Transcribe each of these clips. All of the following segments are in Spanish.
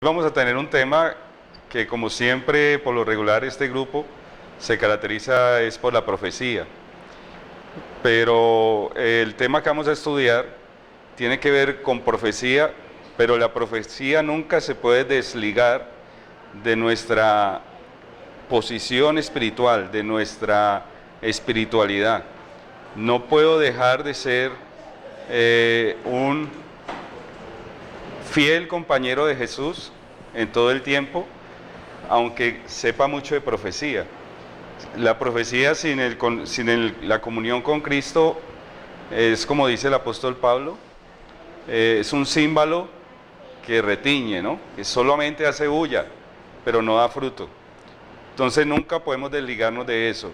Vamos a tener un tema que, como siempre, por lo regular este grupo se caracteriza es por la profecía, pero el tema que vamos a estudiar tiene que ver con profecía, pero la profecía nunca se puede desligar de nuestra posición espiritual, de nuestra espiritualidad. No puedo dejar de ser un fiel compañero de Jesús en todo el tiempo, aunque sepa mucho de profecía. La profecía sin la comunión con Cristo es, como dice el apóstol Pablo, es un címbalo que retiñe, ¿no? Que solamente hace bulla, pero no da fruto. Entonces nunca podemos desligarnos de eso.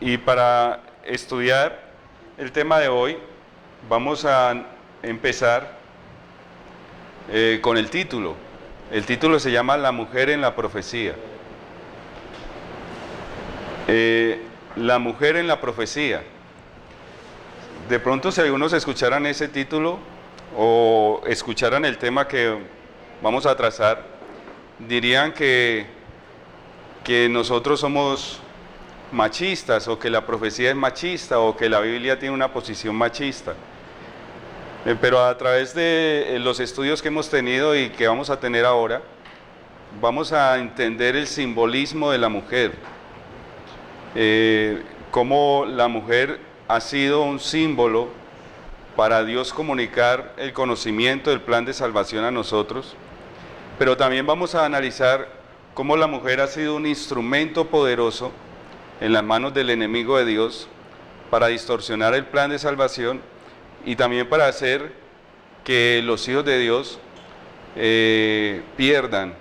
Y para estudiar el tema de hoy, vamos a empezar con el título. El título se llama La mujer en la profecía. La mujer en la profecía. De pronto, si algunos escucharan ese título o escucharan el tema que vamos a trazar, dirían que nosotros somos machistas, o que la profecía es machista, o que la Biblia tiene una posición machista. Pero a través de los estudios que hemos tenido y que vamos a tener ahora, vamos a entender el simbolismo de la mujer, cómo la mujer ha sido un símbolo para Dios comunicar el conocimiento del plan de salvación a nosotros, pero también vamos a analizar cómo la mujer ha sido un instrumento poderoso en las manos del enemigo de Dios para distorsionar el plan de salvación y también para hacer que los hijos de Dios pierdan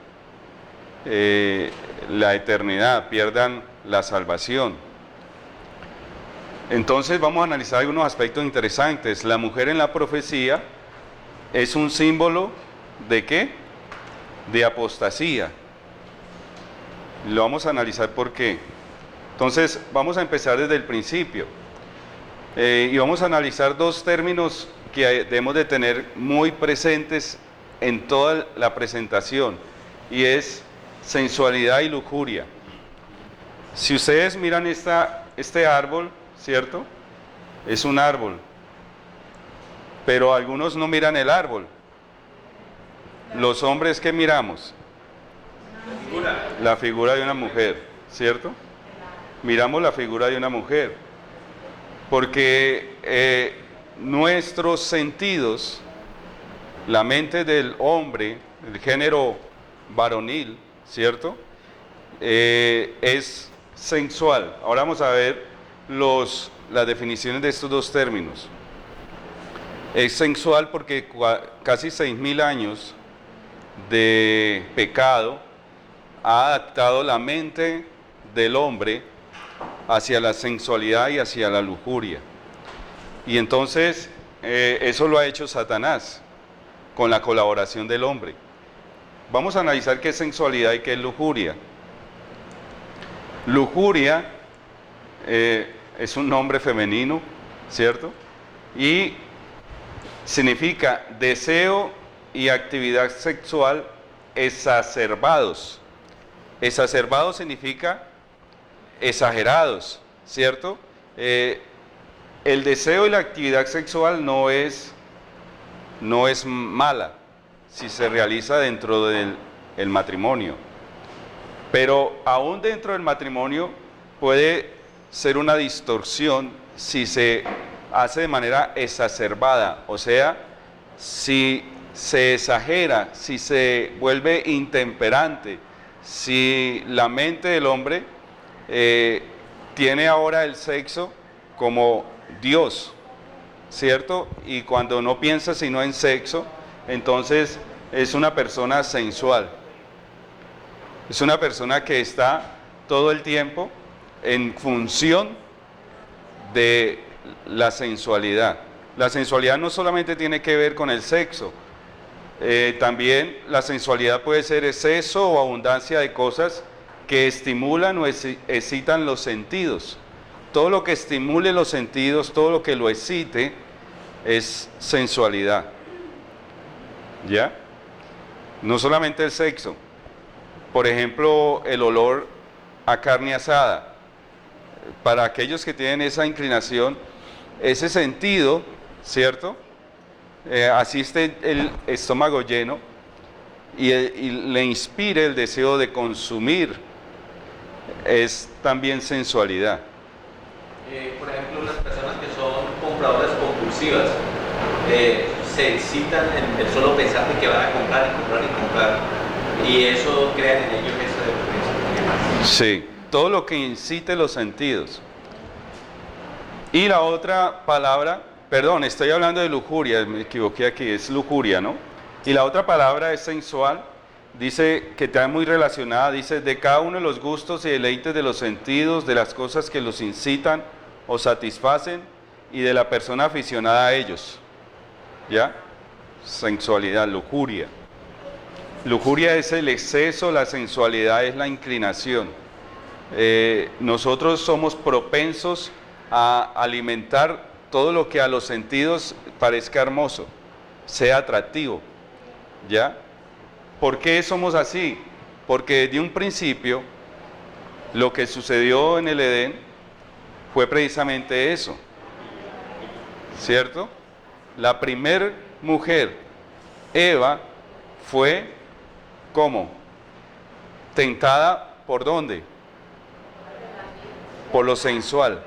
la eternidad, pierdan la salvación. Entonces vamos a analizar algunos aspectos interesantes. La mujer en la profecía es un símbolo ¿de qué? De apostasía. Lo vamos a analizar por qué. Entonces vamos a empezar desde el principio. Y vamos a analizar dos términos que debemos de tener muy presentes en toda la presentación, y es sensualidad y lujuria. Si ustedes miran este árbol, ¿cierto? Es un árbol, pero algunos no miran el árbol. Los hombres, ¿qué miramos? La figura de una mujer, ¿cierto? Miramos la figura de una mujer, porque nuestros sentidos, la mente del hombre, el género varonil, ¿cierto? Es sensual. Ahora vamos a ver las definiciones de estos dos términos. Es sensual porque casi 6.000 años de pecado ha adaptado la mente del hombre hacia la sensualidad y hacia la lujuria. Y entonces eso lo ha hecho Satanás con la colaboración del hombre. Vamos a analizar qué es sensualidad y qué es lujuria. Lujuria es un nombre femenino, ¿cierto? Y significa deseo y actividad sexual exacerbados. Exacerbados significa exagerados, ¿cierto? El deseo y la actividad sexual no es mala si se realiza dentro del matrimonio, pero aún dentro del matrimonio puede ser una distorsión si se hace de manera exacerbada, o sea, si se exagera, si se vuelve intemperante, si la mente del hombre tiene ahora el sexo como Dios, ¿cierto? Y cuando no piensa sino en sexo, entonces es una persona sensual. Es una persona que está todo el tiempo en función de la sensualidad. La sensualidad no solamente tiene que ver con el sexo, también la sensualidad puede ser exceso o abundancia de cosas que estimulan o excitan los sentidos. Todo lo que estimule los sentidos, todo lo que lo excite, es sensualidad. ¿Ya? No solamente el sexo, por ejemplo, el olor a carne asada. Para aquellos que tienen esa inclinación, ese sentido, ¿cierto? Así esté el estómago lleno y le inspire el deseo de consumir, es también sensualidad. Por ejemplo, las personas que son compradoras compulsivas se excitan en el solo pensar de que van a comprar y comprar y comprar, y eso crea en ellos esa dependencia. Sí, todo lo que incite los sentidos. Y la otra palabra, perdón, estoy hablando de lujuria, me equivoqué aquí, es lujuria, ¿no? Y la otra palabra es sensual, dice que está muy relacionada, dice de cada uno de los gustos y deleites de los sentidos, de las cosas que los incitan o satisfacen y de la persona aficionada a ellos. ¿Ya? Sensualidad, lujuria. Lujuria es el exceso, la sensualidad es la inclinación. Nosotros somos propensos a alimentar todo lo que a los sentidos parezca hermoso, sea atractivo. ¿Ya? ¿Por qué somos así? Porque desde un principio lo que sucedió en el Edén fue precisamente eso, ¿cierto? La primer mujer, Eva, fue ¿cómo? Tentada ¿por dónde? Por lo sensual.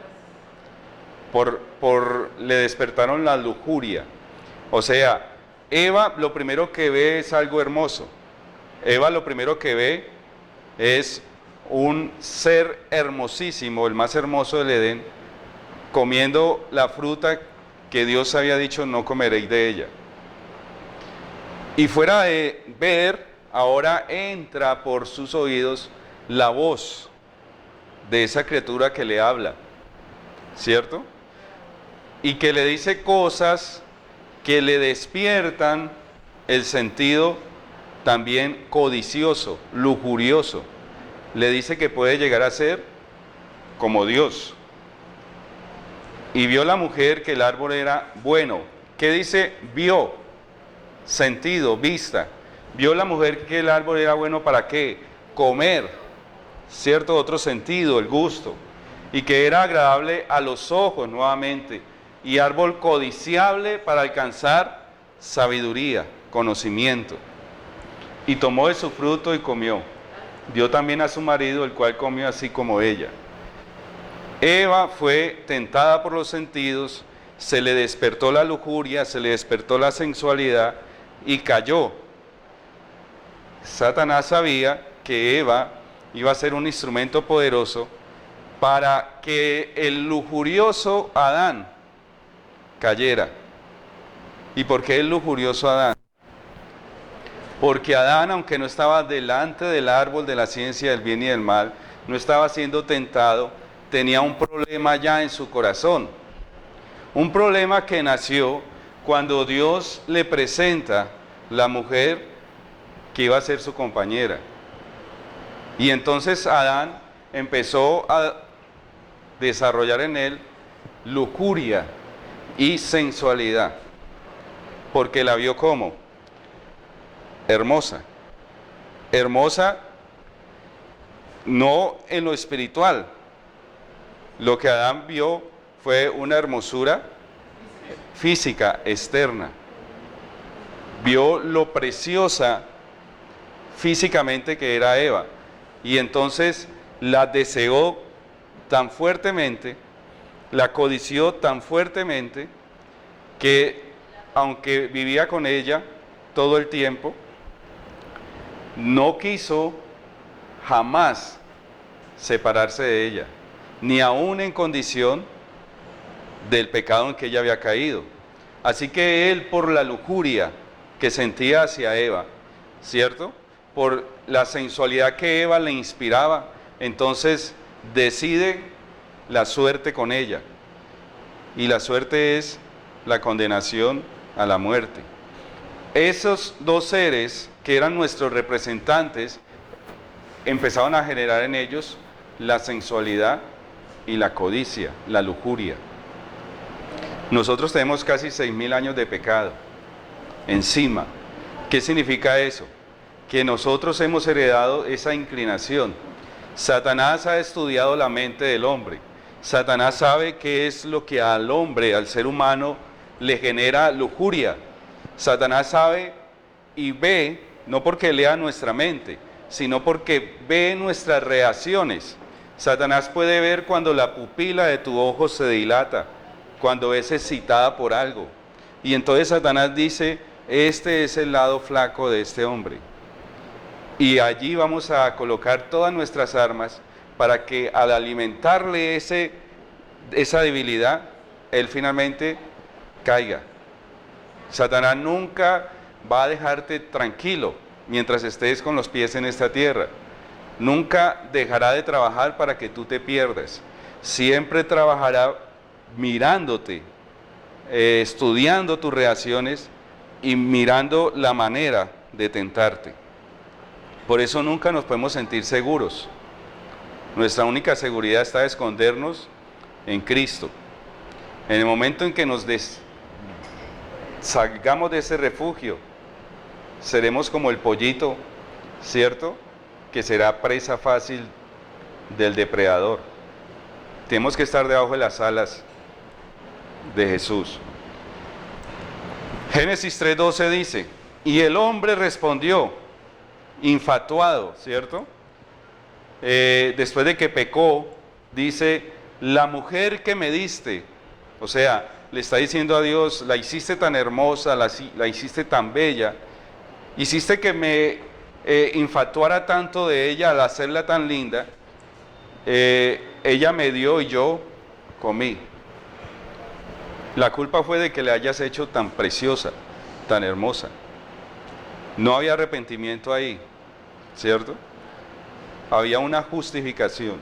Le despertaron la lujuria. O sea, Eva lo primero que ve es algo hermoso. Eva lo primero que ve es un ser hermosísimo, el más hermoso del Edén, comiendo la fruta que Dios había dicho no comeréis de ella. Y fuera de ver, ahora entra por sus oídos la voz de esa criatura que le habla, ¿cierto? Y que le dice cosas que le despiertan el sentido también codicioso, lujurioso. Le dice que puede llegar a ser como Dios. Y vio la mujer que el árbol era bueno. ¿Qué dice? Vio, sentido, vista. Vio la mujer que el árbol era bueno para qué? Comer, ¿cierto? Otro sentido, el gusto. Y que era agradable a los ojos nuevamente. Y árbol codiciable para alcanzar sabiduría, conocimiento. Y tomó de su fruto y comió. Dio también a su marido, el cual comió así como ella. Eva fue tentada por los sentidos, se le despertó la lujuria, se le despertó la sensualidad y cayó. Satanás sabía que Eva iba a ser un instrumento poderoso para que el lujurioso Adán cayera. ¿Y por qué el lujurioso Adán? Porque Adán, aunque no estaba delante del árbol de la ciencia del bien y del mal, no estaba siendo tentado, tenía un problema ya en su corazón. Un problema que nació cuando Dios le presenta la mujer que iba a ser su compañera. Y entonces Adán empezó a desarrollar en él lujuria y sensualidad, porque la vio como hermosa. Hermosa no en lo espiritual. Lo que Adán vio fue una hermosura física, externa. Vio lo preciosa físicamente que era Eva. Y entonces la deseó tan fuertemente, la codició tan fuertemente, que aunque vivía con ella todo el tiempo, no quiso jamás separarse de ella, ni aún en condición del pecado en que ella había caído. Así que él, por la lujuria que sentía hacia Eva, ¿cierto? Por la sensualidad que Eva le inspiraba, entonces decide la suerte con ella. Y la suerte es la condenación a la muerte. Esos dos seres que eran nuestros representantes empezaron a generar en ellos la sensualidad y la codicia, la lujuria. Nosotros tenemos casi 6.000 años de pecado encima. ¿Qué significa eso? que nosotros hemos heredado esa inclinación. Satanás ha estudiado la mente del hombre. Satanás sabe qué es lo que al hombre, al ser humano, le genera lujuria. Satanás sabe y ve, no porque lea nuestra mente, sino porque ve nuestras reacciones. Satanás puede ver cuando la pupila de tu ojo se dilata, cuando es excitada por algo. Y entonces Satanás dice, este es el lado flaco de este hombre. Y allí vamos a colocar todas nuestras armas para que al alimentarle esa debilidad, él finalmente caiga. Satanás nunca va a dejarte tranquilo mientras estés con los pies en esta tierra. Nunca dejará de trabajar para que tú te pierdas. Siempre trabajará mirándote, estudiando tus reacciones y mirando la manera de tentarte. Por eso nunca nos podemos sentir seguros. Nuestra única seguridad está en escondernos en Cristo. En el momento en que nos salgamos de ese refugio, seremos como el pollito, ¿cierto?, que será presa fácil del depredador. Tenemos que estar debajo de las alas de Jesús. Génesis 3:12 dice, y el hombre respondió, infatuado, ¿cierto? Después de que pecó, dice, la mujer que me diste, o sea, le está diciendo a Dios, la hiciste tan hermosa, la hiciste tan bella, hiciste que me infatuara tanto de ella al hacerla tan linda, ella me dio y yo comí. La culpa fue de que le hayas hecho tan preciosa, tan hermosa. No había arrepentimiento ahí, ¿cierto? Había una justificación.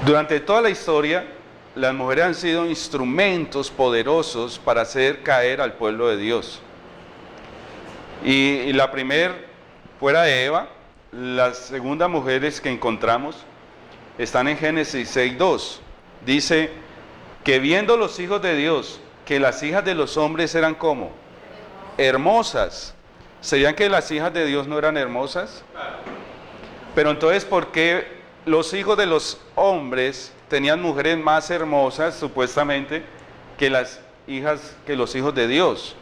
Durante toda la historia, las mujeres han sido instrumentos poderosos para hacer caer al pueblo de Dios. Y la primera, fuera de Eva, las segundas mujeres que encontramos están en Génesis 6:2. Dice que viendo los hijos de Dios, que las hijas de los hombres eran como hermosas. ¿Serían que las hijas de Dios no eran hermosas? Pero entonces, ¿por qué los hijos de los hombres tenían mujeres más hermosas, supuestamente, que los hijos de Dios?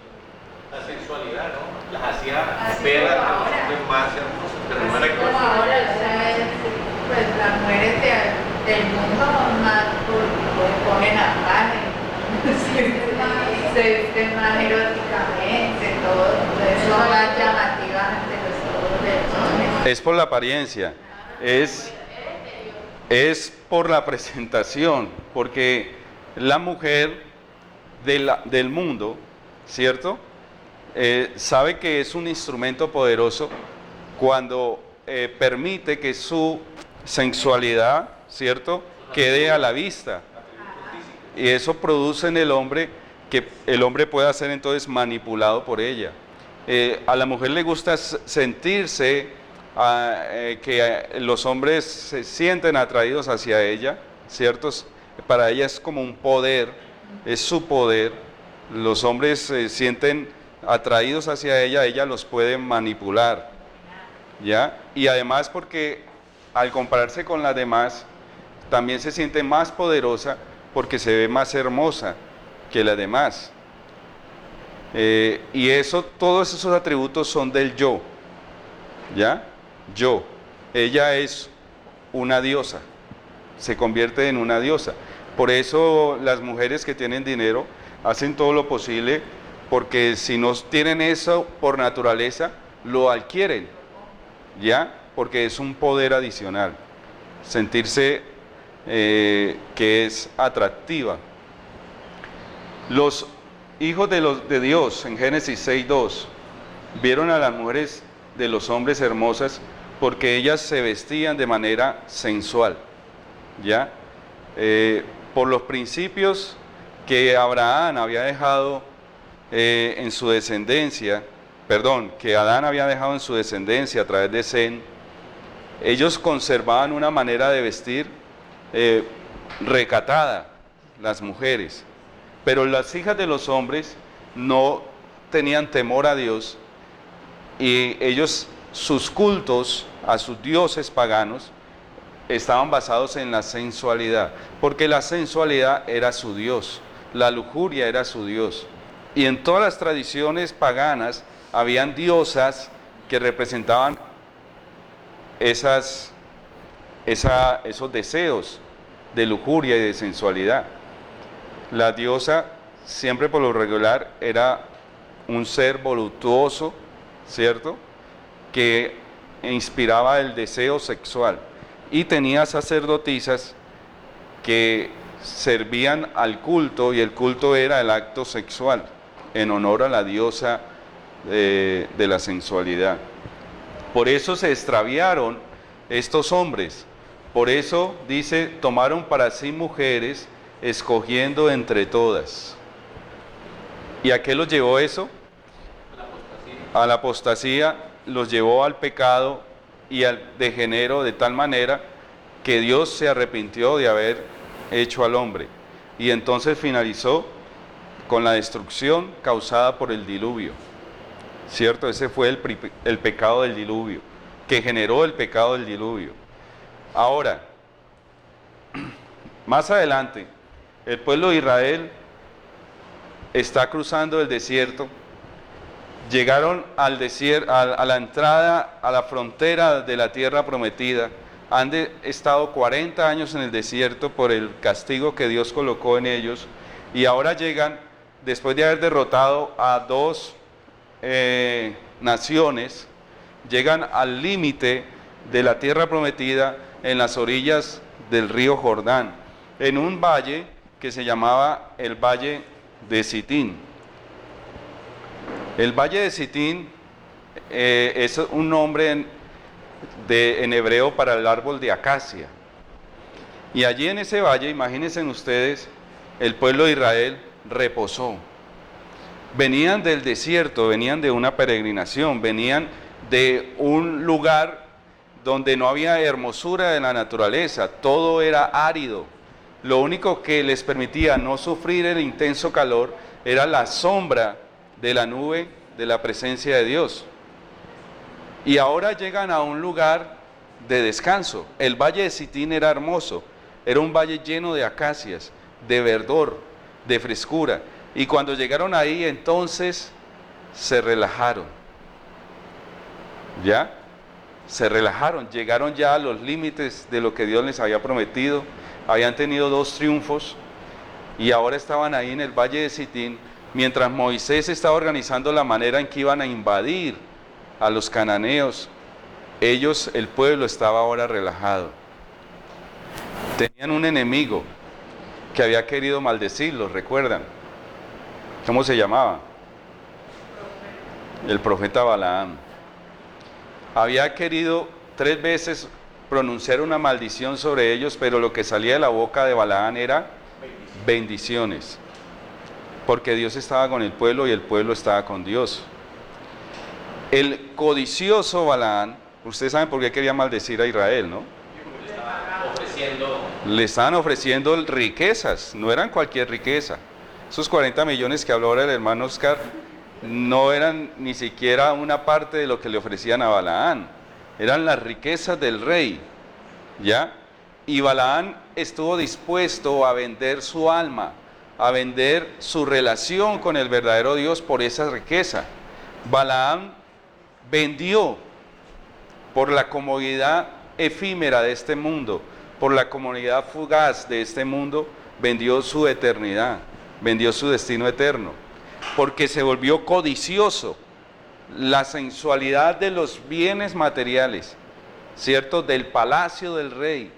La sensualidad, ¿no? Las hacía ver a los hombres más hermosos, pero no era como ahora, o sea, pues las mujeres del mundo más ponen a se visten más eróticamente, todo, son más llamativas ante los ojos de los hombres. Es por la apariencia, es por la presentación, porque la mujer del mundo, ¿cierto?, sabe que es un instrumento poderoso cuando permite que su sensualidad, ¿cierto?, quede a la vista. Y eso produce en el hombre que el hombre pueda ser entonces manipulado por ella. A la mujer le gusta sentirse que los hombres se sienten atraídos hacia ella, ¿cierto? Para ella es como un poder, es su poder. Los hombres se sienten atraídos hacia ella los puede manipular, ¿ya? Y además porque al compararse con las demás, también se siente más poderosa porque se ve más hermosa que las demás. Y todos esos atributos son del yo, ¿ya? Yo. Ella es una diosa, se convierte en una diosa. Por eso las mujeres que tienen dinero hacen todo lo posible, porque si no tienen eso por naturaleza, lo adquieren, ¿ya? Porque es un poder adicional, sentirse que es atractiva. Los hijos de Dios en Génesis 6:2 vieron a las mujeres de los hombres hermosas porque ellas se vestían de manera sensual, ¿ya? Por los principios que Abraham había dejado en su descendencia, que Adán había dejado en su descendencia a través de Sem, ellos conservaban una manera de vestir recatada, las mujeres, pero las hijas de los hombres no tenían temor a Dios Y ellos, sus cultos a sus dioses paganos, estaban basados en la sensualidad, porque la sensualidad era su dios, la lujuria era su dios. Y en todas las tradiciones paganas habían diosas que representaban esos deseos de lujuria y de sensualidad. La diosa siempre por lo regular era un ser voluptuoso, ¿cierto?, que inspiraba el deseo sexual, y tenía sacerdotisas que servían al culto, y el culto era el acto sexual en honor a la diosa de la sensualidad. Por eso se extraviaron estos hombres, por eso dice, tomaron para sí mujeres, escogiendo entre todas. ¿Y a qué los llevó eso? A la apostasía, los llevó al pecado y al degenero, de tal manera que Dios se arrepintió de haber hecho al hombre, y entonces finalizó con la destrucción causada por el diluvio, ¿cierto? Ese fue el pecado del diluvio, que generó el pecado del diluvio. Ahora, más adelante, el pueblo de Israel está cruzando el desierto. Llegaron al desierto, a la entrada, a la frontera de la tierra prometida. Han estado 40 años en el desierto por el castigo que Dios colocó en ellos, y ahora llegan, después de haber derrotado a dos naciones, llegan al límite de la tierra prometida en las orillas del río Jordán, en un valle que se llamaba el Valle de Sitín. El Valle de Sitín es un nombre en hebreo para el árbol de acacia. Y allí en ese valle, imagínense ustedes, el pueblo de Israel reposó. Venían del desierto, venían de una peregrinación, venían de un lugar donde no había hermosura de la naturaleza, todo era árido. Lo único que les permitía no sufrir el intenso calor era la sombra de la nube de la presencia de Dios. Y ahora llegan a un lugar de descanso. El valle de Sitín era hermoso, era un valle lleno de acacias, de verdor, de frescura. Y cuando llegaron ahí, entonces se relajaron. ¿Ya? Se relajaron, llegaron ya a los límites de lo que Dios les había prometido. Habían tenido 2 triunfos y ahora estaban ahí en el valle de Sitín, mientras Moisés estaba organizando la manera en que iban a invadir a los cananeos. Ellos, el pueblo, estaba ahora relajado. Tenían un enemigo que había querido maldecirlos, ¿recuerdan? ¿Cómo se llamaba? El profeta Balaam. Había querido 3 veces pronunciar una maldición sobre ellos, pero lo que salía de la boca de Balaam era bendiciones, porque Dios estaba con el pueblo y el pueblo estaba con Dios. El codicioso Balaam, ustedes saben por qué quería maldecir a Israel, ¿no? Le estaban ofreciendo riquezas, no eran cualquier riqueza. Esos 40 millones que habló ahora el hermano Oscar no eran ni siquiera una parte de lo que le ofrecían a Balaam, eran las riquezas del rey, ¿ya? Y Balaam estuvo dispuesto a vender su alma, a vender su relación con el verdadero Dios por esa riqueza. Balaam vendió por la comodidad efímera de este mundo, por la comodidad fugaz de este mundo, vendió su eternidad, vendió su destino eterno, porque se volvió codicioso. La sensualidad de los bienes materiales, ¿cierto?, del palacio del rey,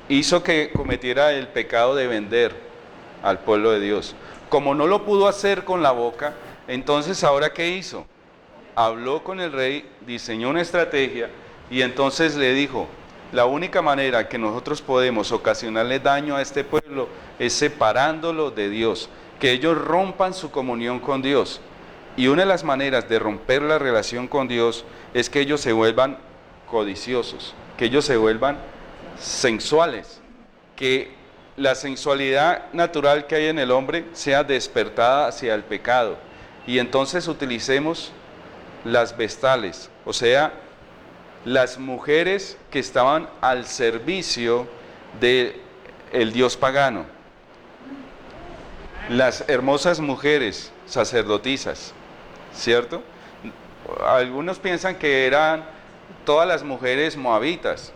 hizo que cometiera el pecado de vender al pueblo de Dios. Como no lo pudo hacer con la boca, entonces ¿ahora qué hizo? Habló con el rey, diseñó una estrategia y entonces le dijo: la única manera que nosotros podemos ocasionarle daño a este pueblo es separándolo de Dios, que ellos rompan su comunión con Dios. Y una de las maneras de romper la relación con Dios es que ellos se vuelvan codiciosos, que ellos se vuelvan sensuales, que la sensualidad natural que hay en el hombre sea despertada hacia el pecado. Y entonces utilicemos las vestales, o sea, las mujeres que estaban al servicio del dios pagano, las hermosas mujeres sacerdotisas, ¿cierto? Algunos piensan que eran todas las mujeres moabitas.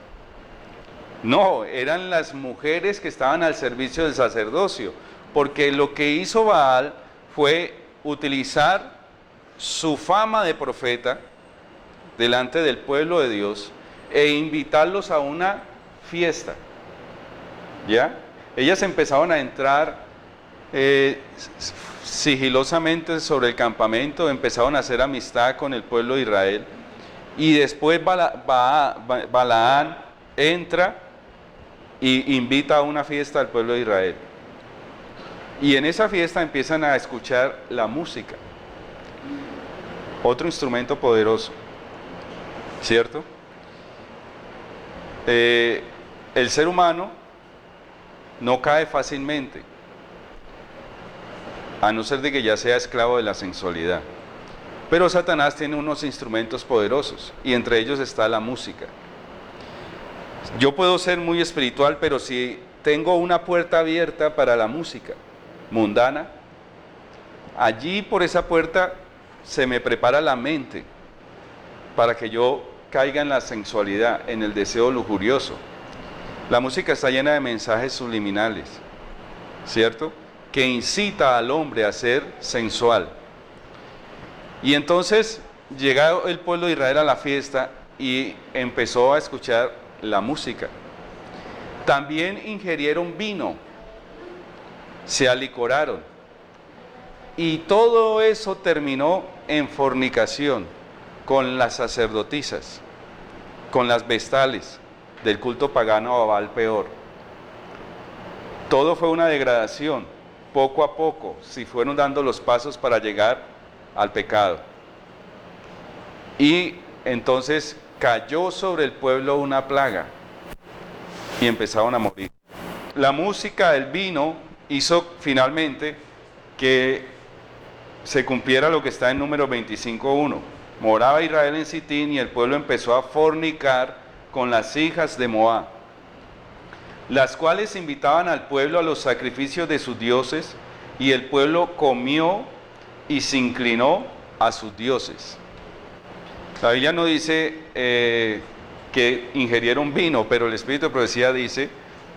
No, eran las mujeres que estaban al servicio del sacerdocio, porque lo que hizo Baal fue utilizar su fama de profeta delante del pueblo de Dios e invitarlos a una fiesta. ¿Ya? Ellas empezaron a entrar sigilosamente sobre el campamento, empezaron a hacer amistad con el pueblo de Israel, y después Balaán entra y invita a una fiesta al pueblo de Israel. Y en esa fiesta empiezan a escuchar la música, otro instrumento poderoso, ¿cierto? El ser humano no cae fácilmente, a no ser de que ya sea esclavo de la sensualidad. Pero Satanás tiene unos instrumentos poderosos, y entre ellos está la música. Yo puedo ser muy espiritual, pero si tengo una puerta abierta para la música mundana, allí por esa puerta se me prepara la mente para que yo caiga en la sensualidad, en el deseo lujurioso. La música está llena de mensajes subliminales, ¿cierto?, que incita al hombre a ser sensual. Y entonces llegó el pueblo de Israel a la fiesta y empezó a escuchar la música. También ingerieron vino, se alicoraron, y todo eso terminó en fornicación con las sacerdotisas, con las vestales del culto pagano a Baal Peor. Todo fue una degradación. Poco a poco se fueron dando los pasos para llegar al pecado. Y entonces cayó sobre el pueblo una plaga y empezaron a morir. La música del vino hizo finalmente que se cumpliera lo que está en Números 25:1. Moraba Israel en Sitín y el pueblo empezó a fornicar con las hijas de Moab, las cuales invitaban al pueblo a los sacrificios de sus dioses, y el pueblo comió y se inclinó a sus dioses. La Biblia no dice que ingerieron vino, pero el Espíritu de Profecía dice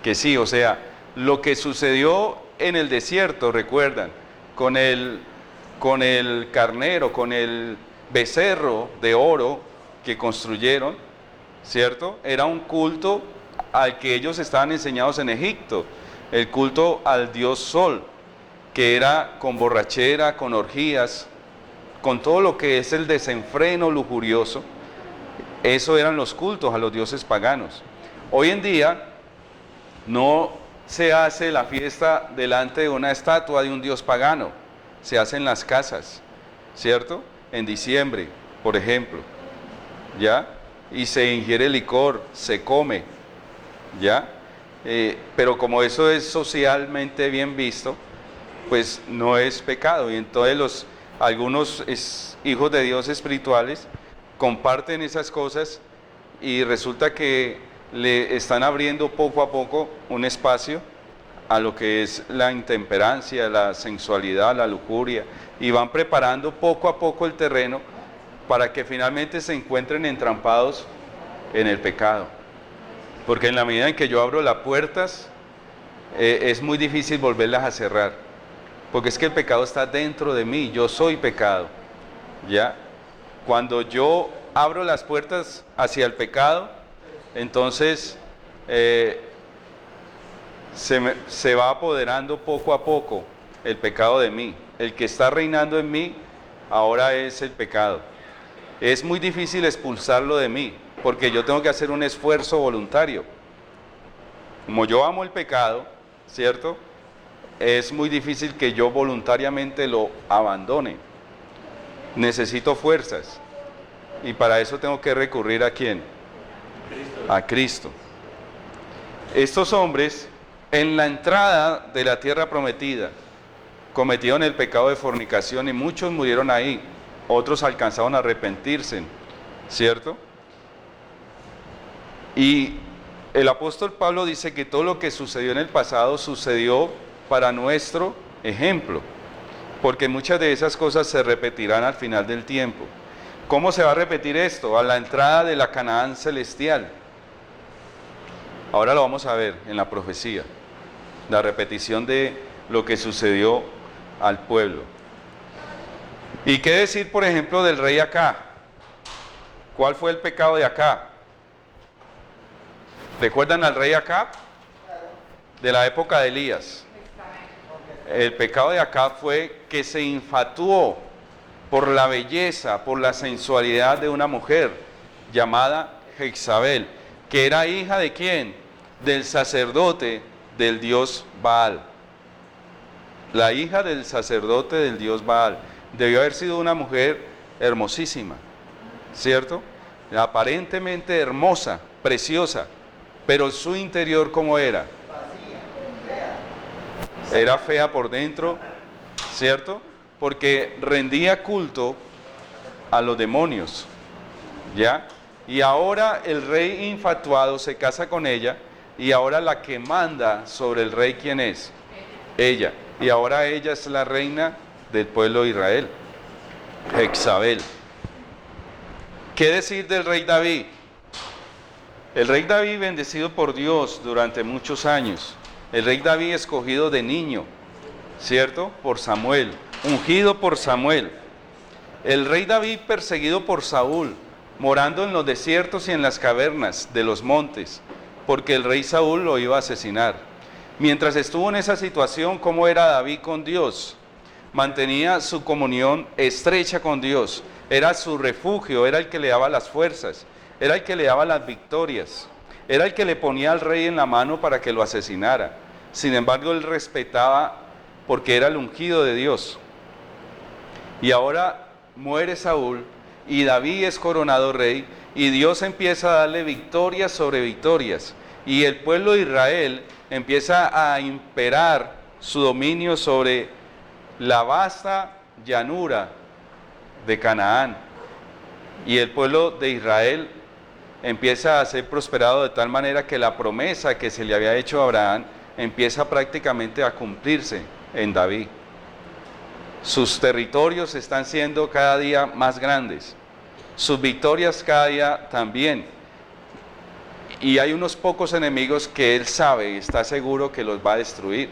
que sí. O sea, lo que sucedió en el desierto, recuerdan, con el carnero, con el becerro de oro que construyeron, ¿cierto? Era un culto al que ellos estaban enseñados en Egipto, el culto al dios Sol, que era con borrachera, con orgías, con todo lo que es el desenfreno lujurioso. Eso eran los cultos a los dioses paganos. Hoy en día no se hace la fiesta delante de una estatua de un dios pagano, se hace en las casas, ¿cierto? En diciembre, por ejemplo, ¿ya? Y se ingiere licor, se come, ¿ya? Pero como eso es socialmente bien visto, pues no es pecado. Y entonces algunos hijos de Dios espirituales comparten esas cosas, y resulta que le están abriendo poco a poco un espacio a lo que es la intemperancia, la sensualidad, la lujuria, y van preparando poco a poco el terreno para que finalmente se encuentren entrampados en el pecado. Porque en la medida en que yo abro las puertas, es muy difícil volverlas a cerrar, porque es que el pecado está dentro de mí, yo soy pecado, ¿ya? Cuando yo abro las puertas hacia el pecado, entonces se va apoderando poco a poco el pecado de mí. El que está reinando en mí ahora es el pecado. Es muy difícil expulsarlo de mí, porque yo tengo que hacer un esfuerzo voluntario. Como yo amo el pecado, ¿cierto?, es muy difícil que yo voluntariamente lo abandone. Necesito fuerzas, y para eso tengo que recurrir ¿a quién? A Cristo. Estos hombres, en la entrada de la tierra prometida, cometieron el pecado de fornicación, y muchos murieron ahí. otros alcanzaron a arrepentirse, ¿cierto? Y el apóstol Pablo dice que todo lo que sucedió en el pasado sucedió para nuestro ejemplo, porque muchas de esas cosas se repetirán al final del tiempo. ¿Cómo se va a repetir esto? A la entrada de la Canaán celestial. Ahora lo vamos a ver en la profecía, la repetición de lo que sucedió al pueblo. ¿Y qué decir, por ejemplo, del rey Acab? ¿Cuál fue el pecado de Acab? ¿Recuerdan al rey Acab? De la época de Elías. El pecado de Acab fue que se infatuó por la belleza, por la sensualidad de una mujer llamada Jezabel, que era hija ¿de quién? Del sacerdote del dios Baal. La hija del sacerdote del dios Baal. Debió haber sido una mujer hermosísima, ¿cierto? Aparentemente hermosa, preciosa, pero su interior, ¿cómo era? Era fea por dentro, ¿cierto? Porque rendía culto a los demonios, ¿ya? Y ahora el rey infatuado se casa con ella, y ahora la que manda sobre el rey, ¿quién es? Ella. Y ahora ella es la reina del pueblo de Israel, Jezabel. ¿Qué decir del rey David? El rey David, bendecido por Dios durante muchos años. El rey David escogido de niño, ¿cierto? Por Samuel, ungido por Samuel. El rey David perseguido por Saúl, morando en los desiertos y en las cavernas de los montes, porque el rey Saúl lo iba a asesinar. Mientras estuvo en esa situación, ¿cómo era David con Dios? Mantenía su comunión estrecha con Dios, era su refugio, era el que le daba las fuerzas, era el que le daba las victorias, era el que le ponía al rey en la mano para que lo asesinara. Sin embargo, él respetaba porque era el ungido de Dios. Y ahora muere Saúl y David es coronado rey y Dios empieza a darle victorias sobre victorias. Y el pueblo de Israel empieza a imperar su dominio sobre la vasta llanura de Canaán. Y el pueblo de Israel empieza a ser prosperado de tal manera que la promesa que se le había hecho a Abraham empieza prácticamente a cumplirse en David. Sus territorios están siendo cada día más grandes, sus victorias cada día también. Y hay unos pocos enemigos que él sabe y está seguro que los va a destruir.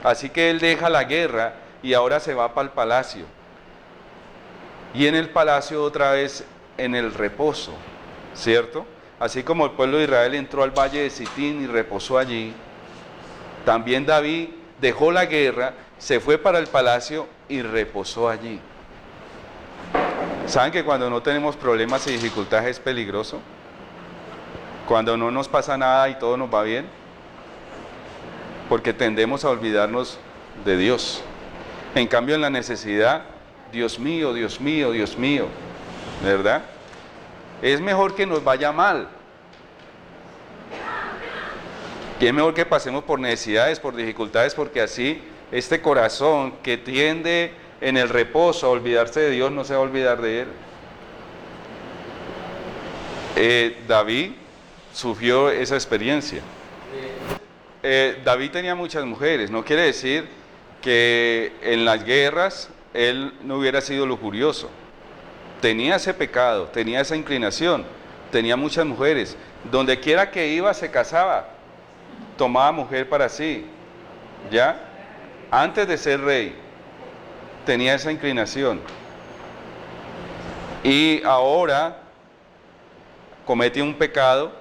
Así que él deja la guerra y ahora se va para el palacio. Y en el palacio otra vez en el reposo, ¿cierto? Así como el pueblo de Israel entró al valle de Sitín y reposó allí, también David dejó la guerra, se fue para el palacio y reposó allí. ¿Saben que cuando no tenemos problemas y dificultades es peligroso? Cuando no nos pasa nada y todo nos va bien, porque tendemos a olvidarnos de Dios. En cambio, en la necesidad, Dios mío, Dios mío, Dios mío, ¿verdad? Es mejor que nos vaya mal. Y es mejor que pasemos por necesidades, por dificultades, porque así este corazón que tiende en el reposo a olvidarse de Dios no se va a olvidar de Él. David sufrió esa experiencia. David tenía muchas mujeres, no quiere decir que en las guerras él no hubiera sido lujurioso. Tenía ese pecado, tenía esa inclinación, tenía muchas mujeres. Donde quiera que iba se casaba, tomaba mujer para sí, ¿ya? Antes de ser rey, tenía esa inclinación. Y ahora comete un pecado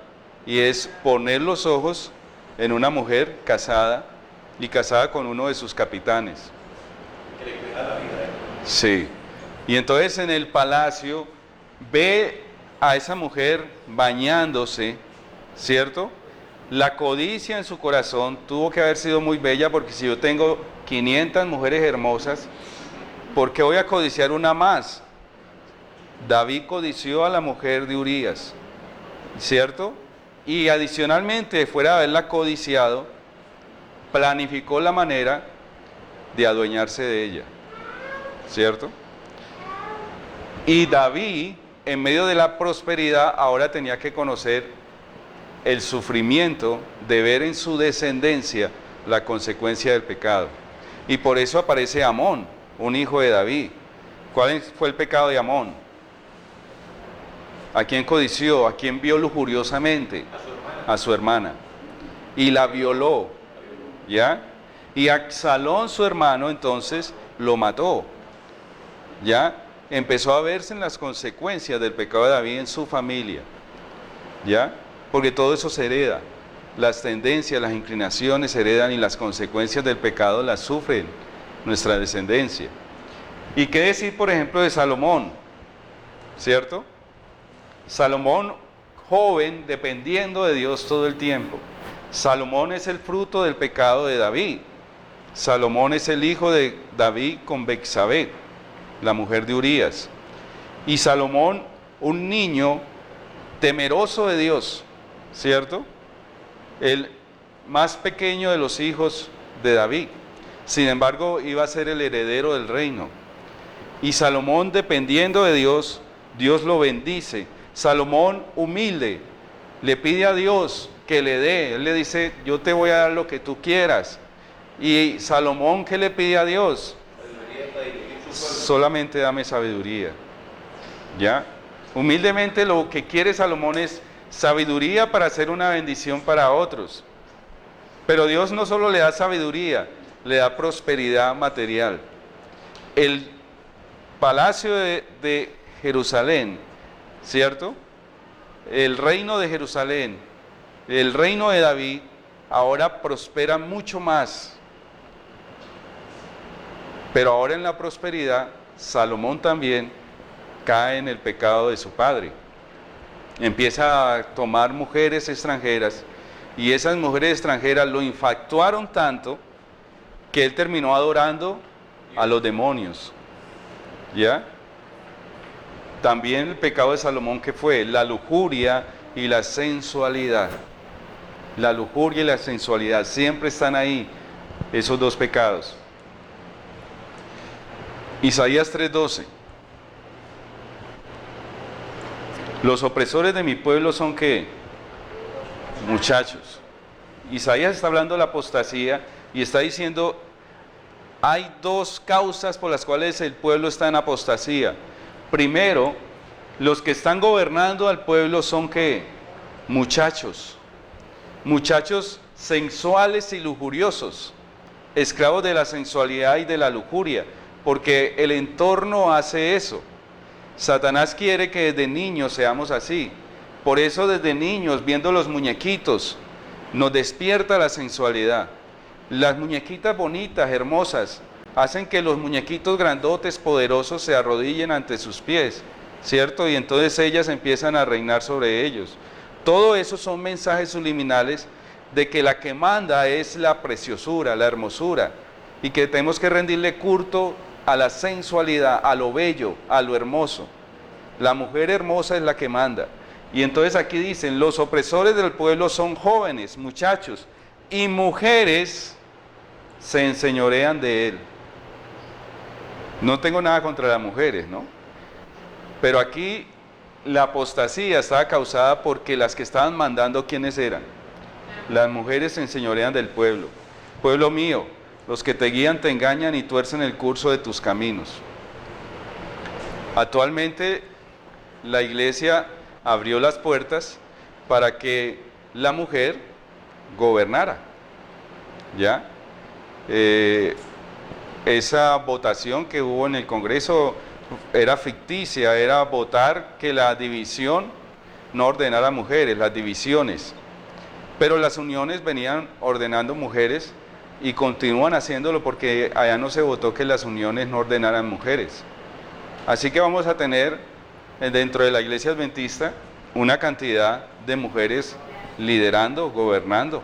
y es poner los ojos en una mujer casada y casada con uno de sus capitanes. Que le cuida la vida, ¿eh? Sí. Y entonces en el palacio ve a esa mujer bañándose, ¿cierto? La codicia en su corazón tuvo que haber sido muy bella, porque si yo tengo 500 mujeres hermosas, ¿por qué voy a codiciar una más? David codició a la mujer de Urías, ¿cierto? Y adicionalmente, fuera de haberla codiciado, planificó la manera de adueñarse de ella, ¿cierto? Y David, en medio de la prosperidad, ahora tenía que conocer el sufrimiento de ver en su descendencia la consecuencia del pecado. Y por eso aparece Amón, un hijo de David. ¿Cuál fue el pecado de Amón? ¿A quién codició? ¿A quién vio lujuriosamente? A su hermana. Y la violó, ¿ya? Y Absalón, su hermano, entonces lo mató, ¿ya? Empezó a verse en las consecuencias del pecado de David en su familia, ¿ya? Porque todo eso se hereda. Las tendencias, las inclinaciones se heredan y las consecuencias del pecado las sufren nuestra descendencia. ¿Y qué decir, por ejemplo, de Salomón? ¿Cierto? Salomón, joven, dependiendo de Dios todo el tiempo. Salomón es el fruto del pecado de David. Salomón es el hijo de David con Betsabé, la mujer de Urías. Y Salomón, un niño temeroso de Dios, ¿cierto? El más pequeño de los hijos de David. Sin embargo, iba a ser el heredero del reino. Y Salomón, dependiendo de Dios, Dios lo bendice. Salomón, humilde, le pide a Dios que le dé. Él le dice, yo te voy a dar lo que tú quieras. Y Salomón, ¿qué le pide a Dios? Solamente dame sabiduría. ¿Ya? Humildemente lo que quiere Salomón es sabiduría para hacer una bendición para otros. Pero Dios no solo le da sabiduría, le da prosperidad material. El palacio de Jerusalén, ¿cierto? El reino de Jerusalén, el reino de David, ahora prospera mucho más. Pero ahora en la prosperidad, Salomón también cae en el pecado de su padre. Empieza a tomar mujeres extranjeras y esas mujeres extranjeras lo infatuaron tanto que él terminó adorando a los demonios. ¿Ya? También el pecado de Salomón, ¿qué fue? La lujuria y la sensualidad. La lujuria y la sensualidad siempre están ahí, esos dos pecados. Isaías 3:12. Los opresores de mi pueblo son ¿qué? Muchachos. Isaías está hablando de la apostasía y está diciendo, hay dos causas por las cuales el pueblo está en apostasía. Primero, los que están gobernando al pueblo son ¿qué? Muchachos. Muchachos sensuales y lujuriosos, esclavos de la sensualidad y de la lujuria, porque el entorno hace eso. Satanás quiere que desde niños seamos así. Por eso desde niños, viendo los muñequitos, nos despierta la sensualidad. Las muñequitas bonitas, hermosas, hacen que los muñequitos grandotes, poderosos, se arrodillen ante sus pies, ¿cierto? Y entonces ellas empiezan a reinar sobre ellos. Todo eso son mensajes subliminales de que la que manda es la preciosura, la hermosura, y que tenemos que rendirle culto a la sensualidad, a lo bello, a lo hermoso. La mujer hermosa es la que manda. Y entonces aquí dicen, los opresores del pueblo son jóvenes, muchachos, y mujeres se enseñorean de él. No tengo nada contra las mujeres, ¿no? Pero aquí la apostasía estaba causada porque las que estaban mandando, ¿quiénes eran? Las mujeres se enseñorean del pueblo. Pueblo mío, los que te guían te engañan y tuercen el curso de tus caminos. Actualmente la iglesia abrió las puertas para que la mujer gobernara, ¿ya? Esa votación que hubo en el Congreso era ficticia, era votar que la división no ordenara mujeres, las divisiones. Pero las uniones venían ordenando mujeres y continúan haciéndolo porque allá no se votó que las uniones no ordenaran mujeres. Así que vamos a tener dentro de la iglesia adventista una cantidad de mujeres liderando, gobernando,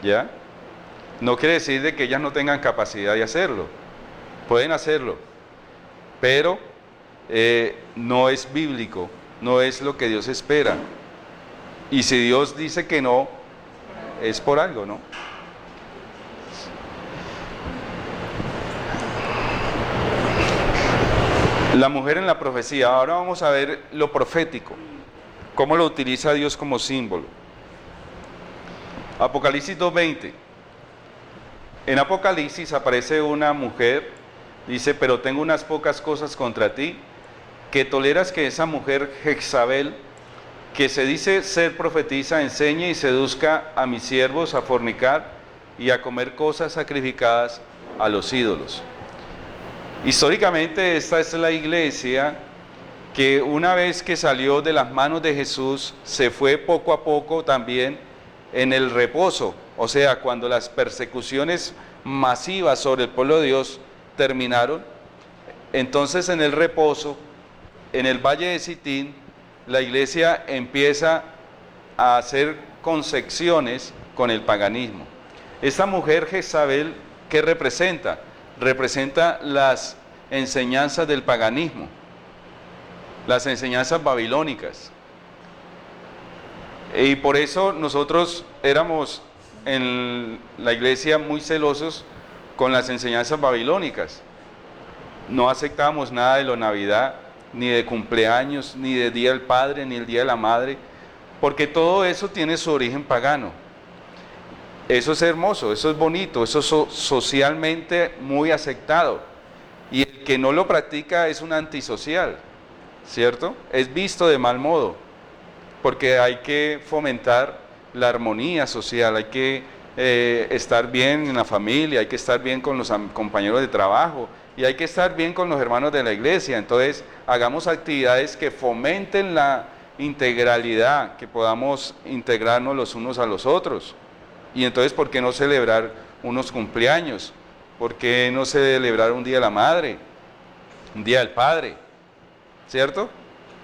¿ya? No quiere decir de que ellas no tengan capacidad de hacerlo, pueden hacerlo, pero no es bíblico, no es lo que Dios espera. Y si Dios dice que no, es por algo, ¿no? La mujer en la profecía. Ahora vamos a ver lo profético, cómo lo utiliza Dios como símbolo. Apocalipsis 2:20. En Apocalipsis aparece una mujer, dice, pero tengo unas pocas cosas contra ti, que toleras que esa mujer Jezabel, que se dice ser profetisa, enseñe y seduzca a mis siervos a fornicar y a comer cosas sacrificadas a los ídolos. Históricamente esta es la iglesia que una vez que salió de las manos de Jesús, se fue poco a poco también en el reposo, o sea, cuando las persecuciones masivas sobre el pueblo de Dios terminaron, entonces en el reposo, en el valle de Sitín, la iglesia empieza a hacer concesiones con el paganismo. Esta mujer Jezabel, ¿qué representa? Representa las enseñanzas del paganismo, las enseñanzas babilónicas. Y por eso nosotros éramos en la iglesia muy celosos con las enseñanzas babilónicas. No aceptábamos nada de la Navidad, ni de cumpleaños, ni de Día del Padre, ni el Día de la Madre, porque todo eso tiene su origen pagano. Eso es hermoso, eso es bonito, eso es socialmente muy aceptado. Y el que no lo practica es un antisocial, ¿cierto? Es visto de mal modo, porque hay que fomentar la armonía social, hay que estar bien en la familia, hay que estar bien con los compañeros de trabajo y hay que estar bien con los hermanos de la iglesia. Entonces, hagamos actividades que fomenten la integralidad, que podamos integrarnos los unos a los otros. Y entonces, ¿por qué no celebrar unos cumpleaños? ¿Por qué no celebrar un Día de la Madre? Un Día del Padre, ¿cierto?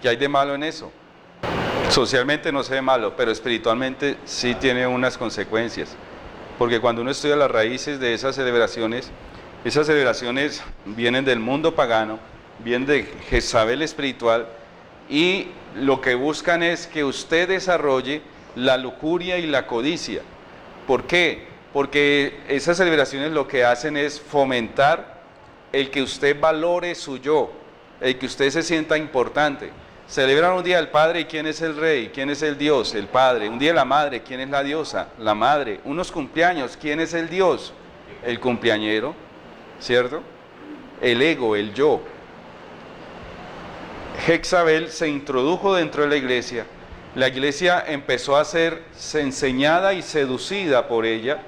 ¿Qué hay de malo en eso? Socialmente no se ve malo, pero espiritualmente sí tiene unas consecuencias. Porque cuando uno estudia las raíces de esas celebraciones vienen del mundo pagano, vienen de Jezabel espiritual, y lo que buscan es que usted desarrolle la lujuria y la codicia. ¿Por qué? Porque esas celebraciones lo que hacen es fomentar el que usted valore su yo, el que usted se sienta importante. Celebran un Día del Padre, ¿y quién es el Rey? ¿Quién es el Dios? El Padre. Un Día de la Madre, ¿quién es la diosa? La Madre. Unos cumpleaños, ¿quién es el Dios? El cumpleañero, ¿cierto? El ego, el yo. Jezabel se introdujo dentro de la iglesia empezó a ser enseñada y seducida por ella,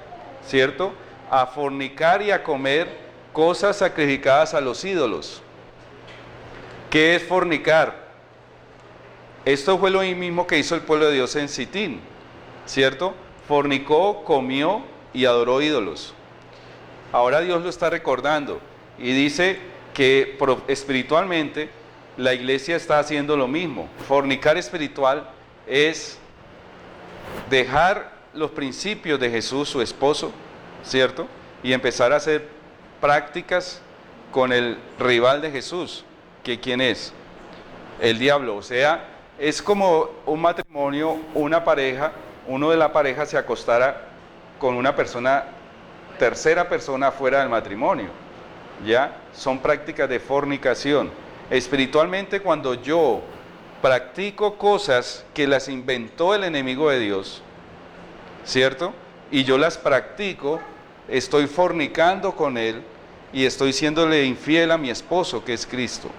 ¿cierto? A fornicar y a comer cosas sacrificadas a los ídolos. ¿Qué es fornicar? Esto fue lo mismo que hizo el pueblo de Dios en Sitín, ¿cierto? Fornicó, comió y adoró ídolos. Ahora Dios lo está recordando y dice que espiritualmente la iglesia está haciendo lo mismo. Fornicar espiritual es dejar los principios de Jesús, su esposo, ¿cierto? Y empezar a hacer prácticas con el rival de Jesús, que ¿quién es? El diablo. O sea, es como un matrimonio, una pareja, uno de la pareja se acostara con una persona, tercera persona fuera del matrimonio, ¿ya? Son prácticas de fornicación. Espiritualmente, cuando yo practico cosas que las inventó el enemigo de Dios, ¿cierto? Y yo las practico, estoy fornicando con él y estoy siéndole infiel a mi esposo, que es Cristo.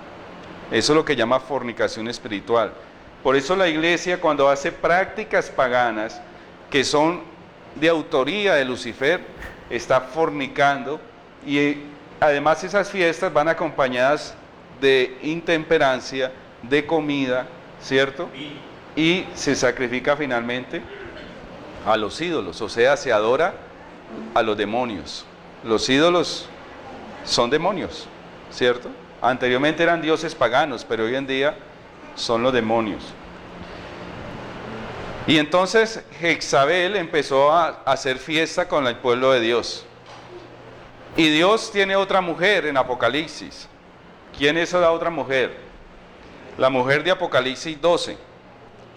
Eso es lo que llama fornicación espiritual. Por eso la iglesia, cuando hace prácticas paganas que son de autoría de Lucifer, está fornicando, y además esas fiestas van acompañadas de intemperancia, de comida, ¿cierto? Y se sacrifica finalmente a los ídolos, o sea, se adora a los demonios. Los ídolos son demonios, ¿cierto? Anteriormente eran dioses paganos, pero hoy en día son los demonios. Y entonces Jezabel empezó a hacer fiesta con el pueblo de Dios. Y Dios tiene otra mujer en Apocalipsis. ¿Quién es la otra mujer? La mujer de Apocalipsis 12.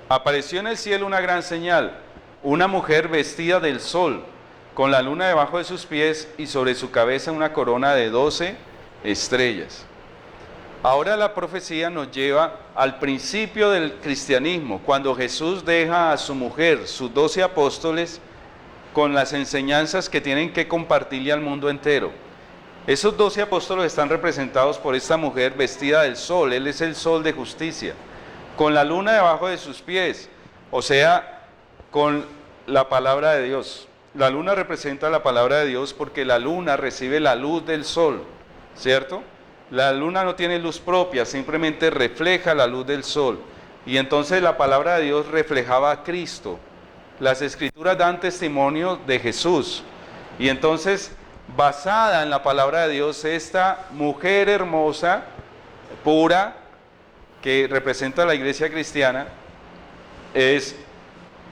Apareció en el cielo una gran señal, una mujer vestida del sol, con la luna debajo de sus pies y sobre su cabeza una corona de 12 estrellas. Ahora la profecía nos lleva al principio del cristianismo, cuando Jesús deja a su mujer, sus 12 apóstoles, con las enseñanzas que tienen que compartirle al mundo entero. Esos 12 apóstoles están representados por esta mujer vestida del sol. Él es el sol de justicia, con la luna debajo de sus pies, o sea, con la palabra de Dios. La luna representa la palabra de Dios porque la luna recibe la luz del sol, ¿cierto? La luna no tiene luz propia, simplemente refleja la luz del sol. Y entonces la palabra de Dios reflejaba a Cristo. Las escrituras dan testimonio de Jesús. Y entonces, basada en la palabra de Dios, esta mujer hermosa, pura, que representa a la iglesia cristiana,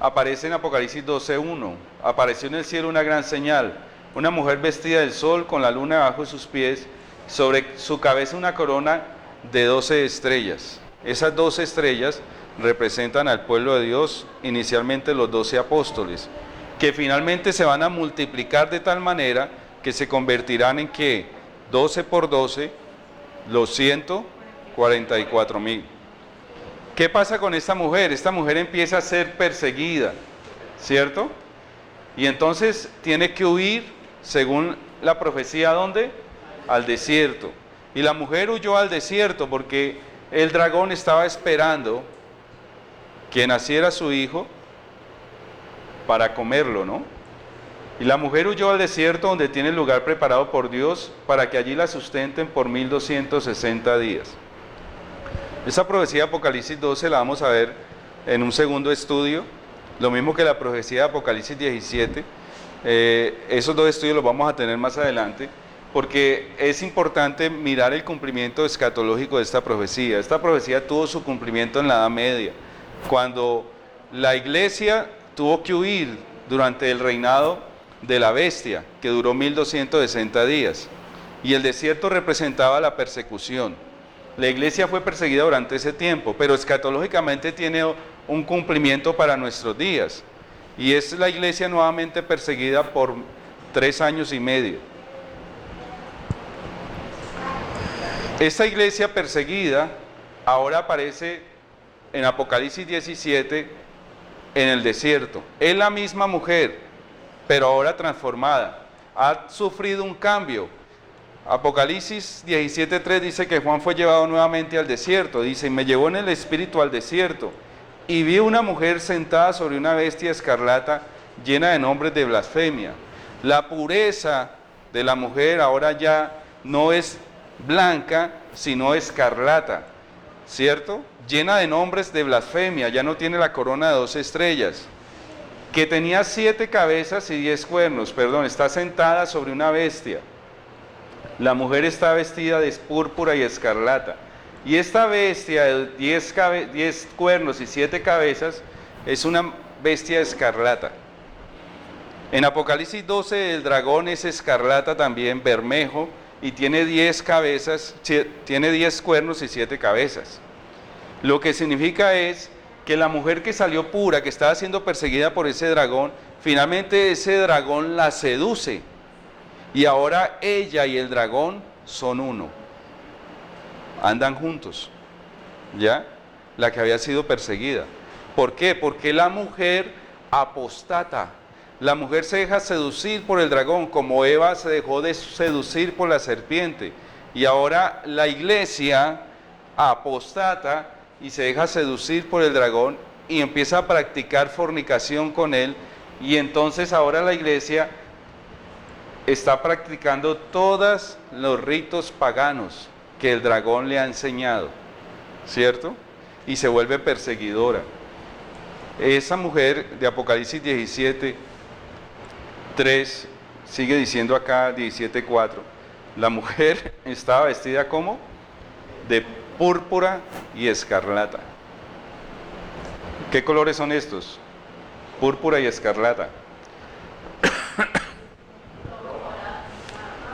aparece en Apocalipsis 12:1. Apareció en el cielo una gran señal, una mujer vestida del sol con la luna debajo de sus pies, sobre su cabeza una corona de 12 estrellas. Esas 12 estrellas representan al pueblo de Dios, inicialmente los 12 apóstoles, que finalmente se van a multiplicar de tal manera que se convertirán en que 12 por 12, los 144,000. ¿Qué pasa con esta mujer? Esta mujer empieza a ser perseguida, ¿cierto? Y entonces tiene que huir, según la profecía, ¿a dónde? Al desierto. Y la mujer huyó al desierto porque el dragón estaba esperando que naciera su hijo para comerlo, ¿no? Y la mujer huyó al desierto, donde tiene el lugar preparado por Dios para que allí la sustenten por 1260 días. Esa profecía de Apocalipsis 12 la vamos a ver en un segundo estudio, lo mismo que la profecía de Apocalipsis 17. Esos dos estudios los vamos a tener más adelante, porque es importante mirar el cumplimiento escatológico de esta profecía. Esta profecía tuvo su cumplimiento en la Edad Media, cuando la iglesia tuvo que huir durante el reinado de la bestia, que duró 1260 días, y el desierto representaba la persecución. La iglesia fue perseguida durante ese tiempo, pero escatológicamente tiene un cumplimiento para nuestros días, y es la iglesia nuevamente perseguida por 3 años y medio. Esta iglesia perseguida ahora aparece en Apocalipsis 17 en el desierto. Es la misma mujer, pero ahora transformada. Ha sufrido un cambio. Apocalipsis 17:3 dice que Juan fue llevado nuevamente al desierto. Dice, y me llevó en el espíritu al desierto, y vi una mujer sentada sobre una bestia escarlata llena de nombres de blasfemia. La pureza de la mujer ahora ya no es blanca, sino escarlata, ¿cierto? Llena de nombres de blasfemia, ya no tiene la corona de 12 estrellas, que tenía 7 cabezas y 10 cuernos, está sentada sobre una bestia. La mujer está vestida de púrpura y escarlata, y esta bestia de 10 cuernos y 7 cabezas es una bestia escarlata. En Apocalipsis 12 el dragón es escarlata también, bermejo, y tiene 10 cabezas, tiene 10 cuernos y 7 cabezas. Lo que significa es que la mujer que salió pura, que estaba siendo perseguida por ese dragón, finalmente ese dragón la seduce, y ahora ella y el dragón son uno, andan juntos, ¿ya? La que había sido perseguida. ¿Por qué? Porque la mujer apostata. La mujer se deja seducir por el dragón, como Eva se dejó de seducir por la serpiente. Y ahora la iglesia apostata y se deja seducir por el dragón y empieza a practicar fornicación con él. Y entonces ahora la iglesia está practicando todos los ritos paganos que el dragón le ha enseñado, ¿cierto? Y se vuelve perseguidora. Esa mujer de Apocalipsis 17:3 sigue diciendo acá, 17:4, la mujer estaba vestida como de púrpura y escarlata. ¿Qué colores son estos? Púrpura y escarlata.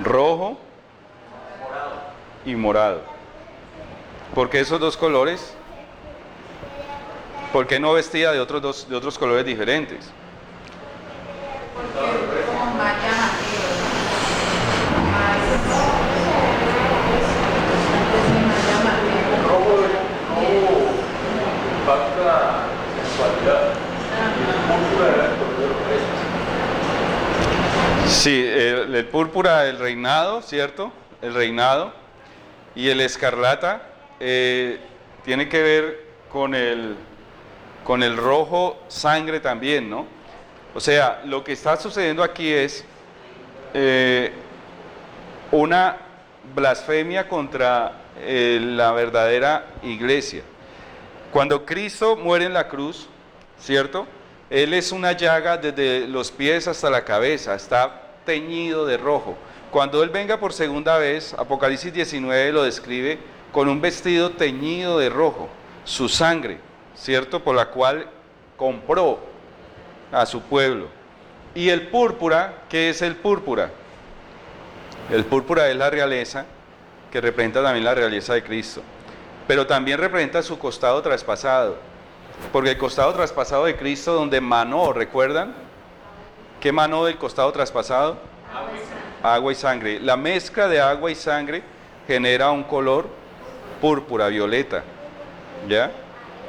Rojo y morado. ¿Por qué esos dos colores? ¿Por qué no vestida de otros colores diferentes? Porque es como más llamativo. Es más capta sensualidad. El púrpura era el color de los reyes. Sí, el púrpura, el reinado, ¿cierto? El reinado. Y el escarlata tiene que ver con el rojo sangre también, ¿no? O sea, lo que está sucediendo aquí es una blasfemia contra la verdadera iglesia. Cuando Cristo muere en la cruz, ¿cierto? Él es una llaga desde los pies hasta la cabeza, está teñido de rojo. Cuando Él venga por segunda vez, Apocalipsis 19 lo describe con un vestido teñido de rojo, su sangre, ¿cierto? Por la cual compró a su pueblo. Y el púrpura, ¿qué es el púrpura? El púrpura es la realeza, que representa también la realeza de Cristo, pero también representa su costado traspasado, porque el costado traspasado de Cristo donde manó, ¿recuerdan? ¿Qué manó del costado traspasado? Agua y sangre. La mezcla de agua y sangre genera un color púrpura, violeta, ¿ya?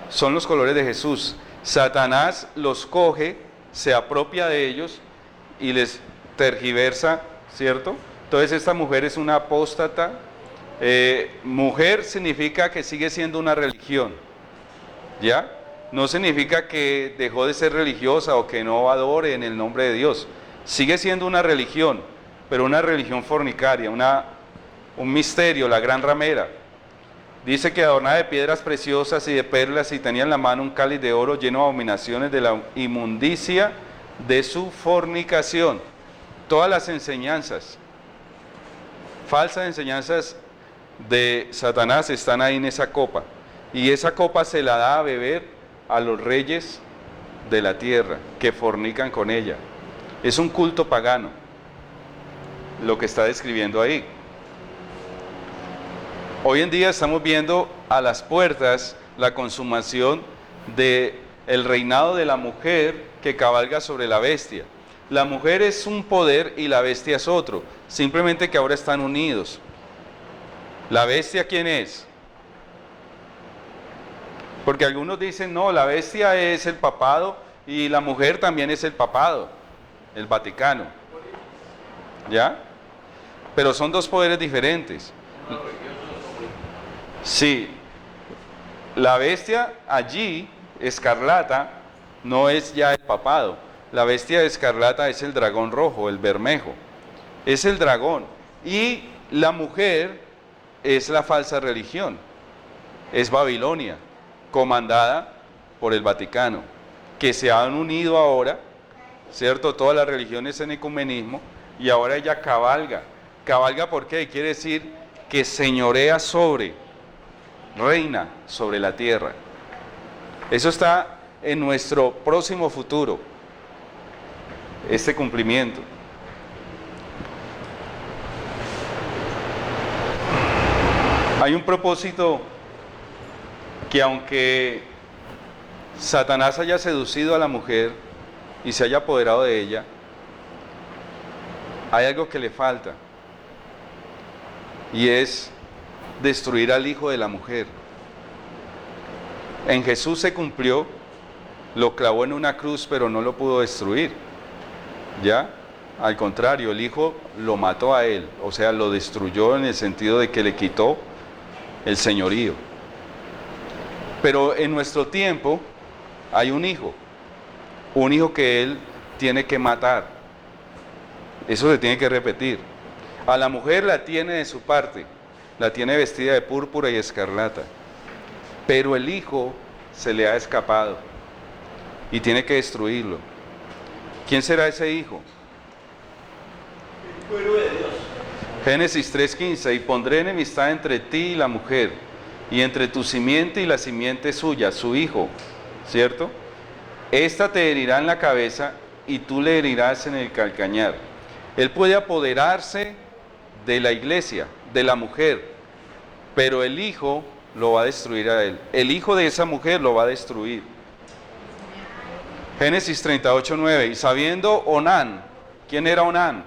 Son los colores de Jesús. Satanás los coge, se apropia de ellos y les tergiversa, ¿cierto? Entonces esta mujer es una apóstata. Mujer significa que sigue siendo una religión, ¿ya? No significa que dejó de ser religiosa o que no adore en el nombre de Dios. Sigue siendo una religión, pero una religión fornicaria, un misterio, la gran ramera. Dice que adornada de piedras preciosas y de perlas, y tenía en la mano un cáliz de oro lleno de abominaciones de la inmundicia de su fornicación. Todas las enseñanzas, falsas enseñanzas de Satanás están ahí en esa copa. Y esa copa se la da a beber a los reyes de la tierra que fornican con ella. Es un culto pagano, lo que está describiendo ahí. Hoy en día estamos viendo a las puertas la consumación del reinado de la mujer que cabalga sobre la bestia. La mujer es un poder y la bestia es otro, simplemente que ahora están unidos. ¿La bestia quién es? Porque algunos dicen, no, la bestia es el papado y la mujer también es el papado, el Vaticano. ¿Ya? Pero son dos poderes diferentes. Sí, la bestia allí, escarlata, no es ya el papado. La bestia escarlata es el dragón rojo, el bermejo. Es el dragón. Y la mujer es la falsa religión. Es Babilonia, comandada por el Vaticano, que se han unido ahora, ¿cierto? Todas las religiones en ecumenismo, y ahora ella cabalga. ¿Cabalga por qué? Quiere decir que señorea sobre, reina sobre la tierra. Eso está en nuestro próximo futuro, este cumplimiento. Hay un propósito que, aunque Satanás haya seducido a la mujer y se haya apoderado de ella, hay algo que le falta, y es destruir al hijo de la mujer. En Jesús se cumplió, lo clavó en una cruz, pero no lo pudo destruir, ¿ya? Al contrario, el hijo lo mató a él, o sea, lo destruyó en el sentido de que le quitó el señorío. Pero en nuestro tiempo hay un hijo que él tiene que matar. Eso se tiene que repetir. A la mujer la tiene de su parte, la tiene vestida de púrpura y escarlata, pero el hijo se le ha escapado y tiene que destruirlo. ¿Quién será ese hijo? El pueblo de Dios. Génesis 3:15, y pondré enemistad entre ti y la mujer, y entre tu simiente y la simiente suya, su hijo, ¿cierto? Esta te herirá en la cabeza y tú le herirás en el calcañar. Él puede apoderarse de la iglesia, de la mujer, pero el hijo lo va a destruir a él. El hijo de esa mujer lo va a destruir. Génesis 38:9, y sabiendo Onán, ¿quién era Onán?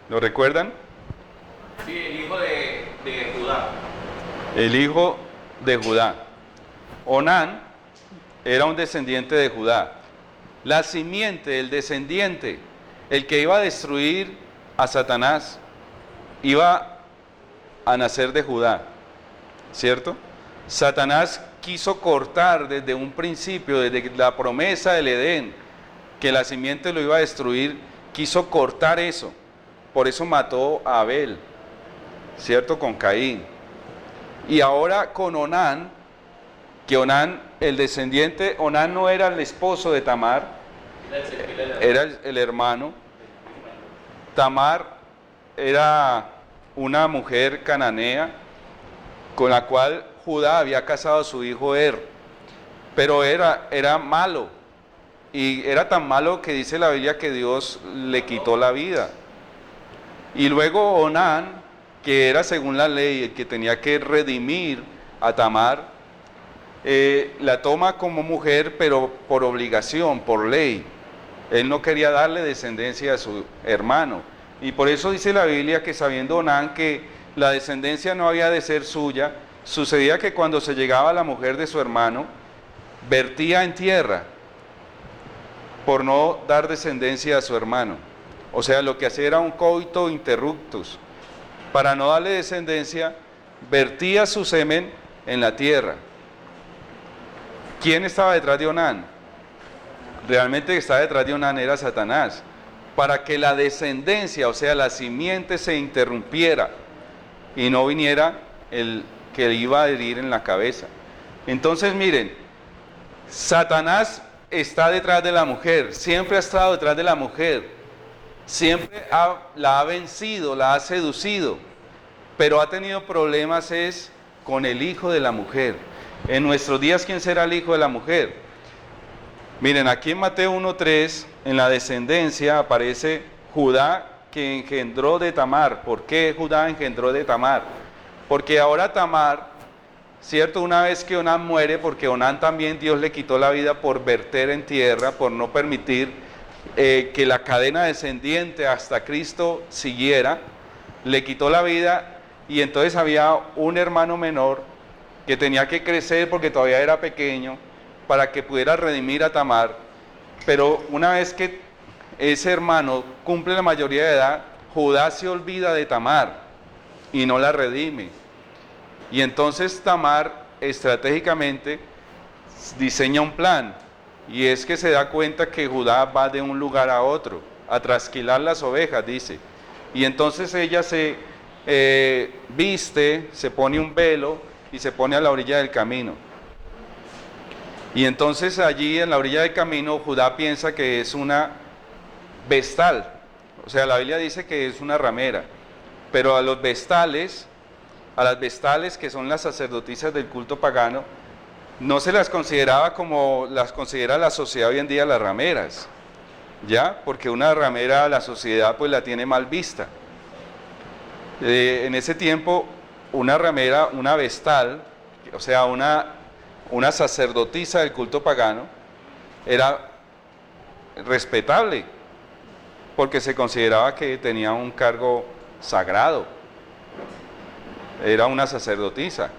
¿Lo recuerdan? Sí, el hijo de Judá. El hijo de Judá. Onán era un descendiente de Judá. La simiente, el descendiente, el que iba a destruir a Satanás, iba a nacer de Judá, ¿cierto? Satanás quiso cortar desde un principio, desde la promesa del Edén, que la simiente lo iba a destruir, quiso cortar eso. Por eso mató a Abel, ¿cierto? Con Caín. Y ahora con Onán, que Onán, el descendiente, Onán no era el esposo de Tamar, era el hermano. Tamar era una mujer cananea con la cual Judá había casado a su hijo pero era malo, y era tan malo que dice la Biblia que Dios le quitó la vida. Y luego Onán, que era según la ley el que tenía que redimir a Tamar, la toma como mujer, pero por obligación, por ley. Él no quería darle descendencia a su hermano, y por eso dice la Biblia que sabiendo Onán que la descendencia no había de ser suya, sucedía que cuando se llegaba a la mujer de su hermano, vertía en tierra por no dar descendencia a su hermano. O sea, lo que hacía era un coito interruptus. Para no darle descendencia, vertía su semen en la tierra. ¿Quién estaba detrás de Onán? Realmente el que estaba detrás de Onán era Satanás, para que la descendencia, o sea, la simiente se interrumpiera y no viniera el que iba a herir en la cabeza. Entonces miren, Satanás está detrás de la mujer, siempre ha estado detrás de la mujer, siempre la ha vencido, la ha seducido, pero ha tenido problemas es con el hijo de la mujer. En nuestros días, ¿quién será el hijo de la mujer? Miren, aquí en Mateo 1:3, en la descendencia aparece Judá, que engendró de Tamar. ¿Por qué Judá engendró de Tamar? Porque ahora Tamar, ¿cierto? Una vez que Onán muere, porque Onán también Dios le quitó la vida por verter en tierra, por no permitir que la cadena descendiente hasta Cristo siguiera, le quitó la vida, y entonces había un hermano menor que tenía que crecer porque todavía era pequeño, para que pudiera redimir a Tamar. Pero una vez que ese hermano cumple la mayoría de edad, Judá se olvida de Tamar y no la redime. Y entonces Tamar estratégicamente diseña un plan, y es que se da cuenta que Judá va de un lugar a otro a trasquilar las ovejas, dice. Y entonces ella se viste, se pone un velo y se pone a la orilla del camino. Y entonces allí en la orilla del camino Judá piensa que es una vestal, o sea, la Biblia dice que es una ramera, pero a las vestales que son las sacerdotisas del culto pagano, no se las consideraba como las considera la sociedad hoy en día las rameras, ¿ya? Porque una ramera la sociedad pues la tiene mal vista. En ese tiempo una ramera, una vestal, o sea, una sacerdotisa del culto pagano, era respetable, porque se consideraba que tenía un cargo sagrado, era una sacerdotisa.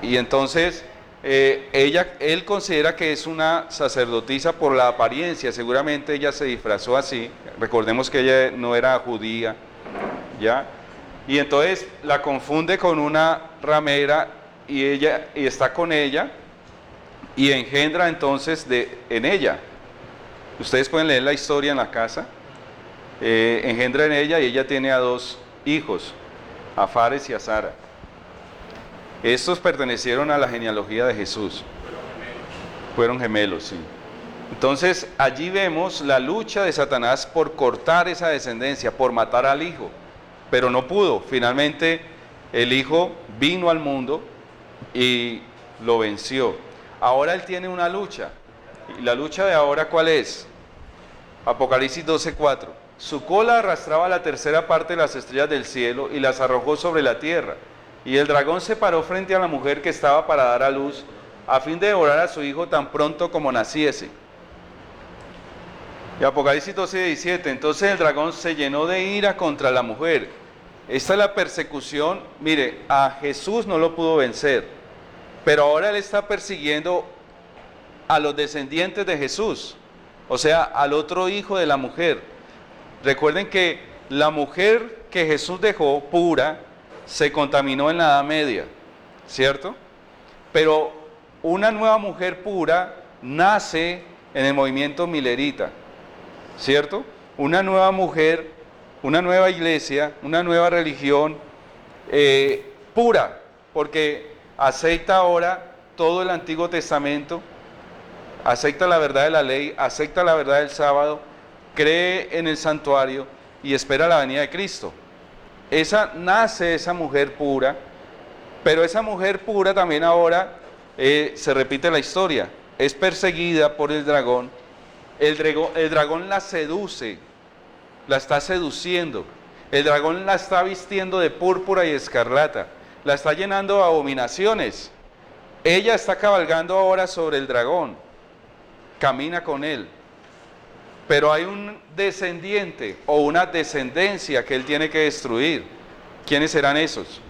Y entonces él considera que es una sacerdotisa por la apariencia, seguramente ella se disfrazó así, recordemos que ella no era judía, ¿ya? Y entonces la confunde con una ramera, y está con ella y engendra entonces en ella. Ustedes pueden leer la historia en la casa. Engendra en ella, y ella tiene a 2 hijos, a Fares y a Zara. Estos pertenecieron a la genealogía de Jesús. Fueron gemelos, sí. Entonces allí vemos la lucha de Satanás por cortar esa descendencia, por matar al hijo, pero no pudo. Finalmente el hijo vino al mundo y lo venció. Ahora él tiene una lucha, y la lucha de ahora, ¿cuál es? Apocalipsis 12:4. Su cola arrastraba la tercera parte de las estrellas del cielo y las arrojó sobre la tierra. Y el dragón se paró frente a la mujer que estaba para dar a luz, a fin de devorar a su hijo tan pronto como naciese. Y Apocalipsis 12:17. Entonces el dragón se llenó de ira contra la mujer. Esta es la persecución. Mire, a Jesús no lo pudo vencer, Pero ahora él está persiguiendo a los descendientes de Jesús, o sea, al otro hijo de la mujer. Recuerden que la mujer que Jesús dejó pura se contaminó en la Edad Media, ¿cierto? Pero una nueva mujer pura nace en el movimiento milerita, ¿cierto? Una nueva mujer, una nueva iglesia, una nueva religión pura, porque acepta ahora todo el Antiguo Testamento, acepta la verdad de la ley, acepta la verdad del sábado, cree en el santuario y espera la venida de Cristo. Nace esa mujer pura, pero esa mujer pura también ahora se repite la historia, es perseguida por el dragón. El dragón la seduce, la está seduciendo, el dragón la está vistiendo de púrpura y escarlata, la está llenando de abominaciones. Ella está cabalgando ahora sobre el dragón, camina con él, pero hay un descendiente o una descendencia que él tiene que destruir. ¿Quiénes serán esos?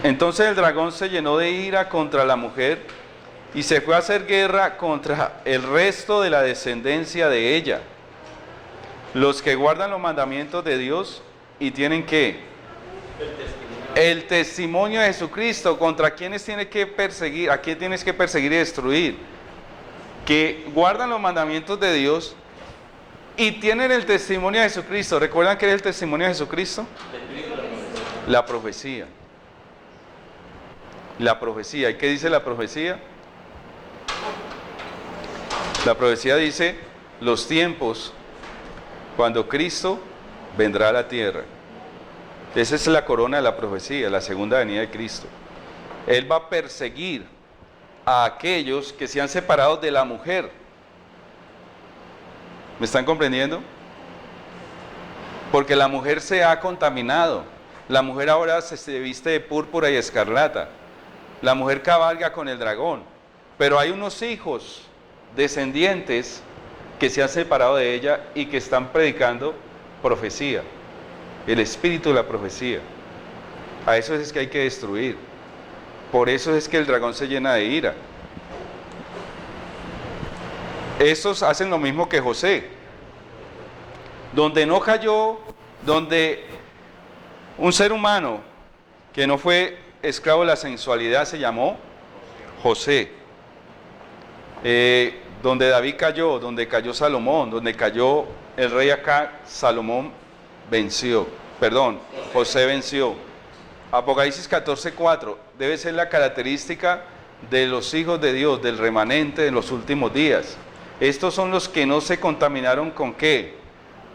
Entonces el dragón se llenó de ira contra la mujer y se fue a hacer guerra contra el resto de la descendencia de ella, los que guardan los mandamientos de Dios y tienen que el testimonio de Jesucristo. ¿Contra quiénes tiene que perseguir? ¿A quién tienes que perseguir y destruir? Que guardan los mandamientos de Dios y tienen el testimonio de Jesucristo. ¿Recuerdan qué es el testimonio de Jesucristo? La profecía. La profecía. ¿Y qué dice la profecía? La profecía dice los tiempos cuando Cristo vendrá a la tierra. Esa es la corona de la profecía, la segunda venida de Cristo. Él va a perseguir a aquellos que se han separado de la mujer. ¿Me están comprendiendo? Porque la mujer se ha contaminado. La mujer ahora se viste de púrpura y escarlata. La mujer cabalga con el dragón. Pero hay unos hijos descendientes que se han separado de ella y que están predicando profecía. El espíritu de la profecía. A eso es que hay que destruir. Por eso es que el dragón se llena de ira. Estos hacen lo mismo que José. Donde no cayó, donde un ser humano que no fue esclavo de la sensualidad se llamó José. Donde David cayó, donde cayó Salomón, donde cayó el rey Acab, José venció. Apocalipsis 14:4 debe ser la característica de los hijos de Dios, del remanente de los últimos días. Estos son los que no se contaminaron ¿con qué?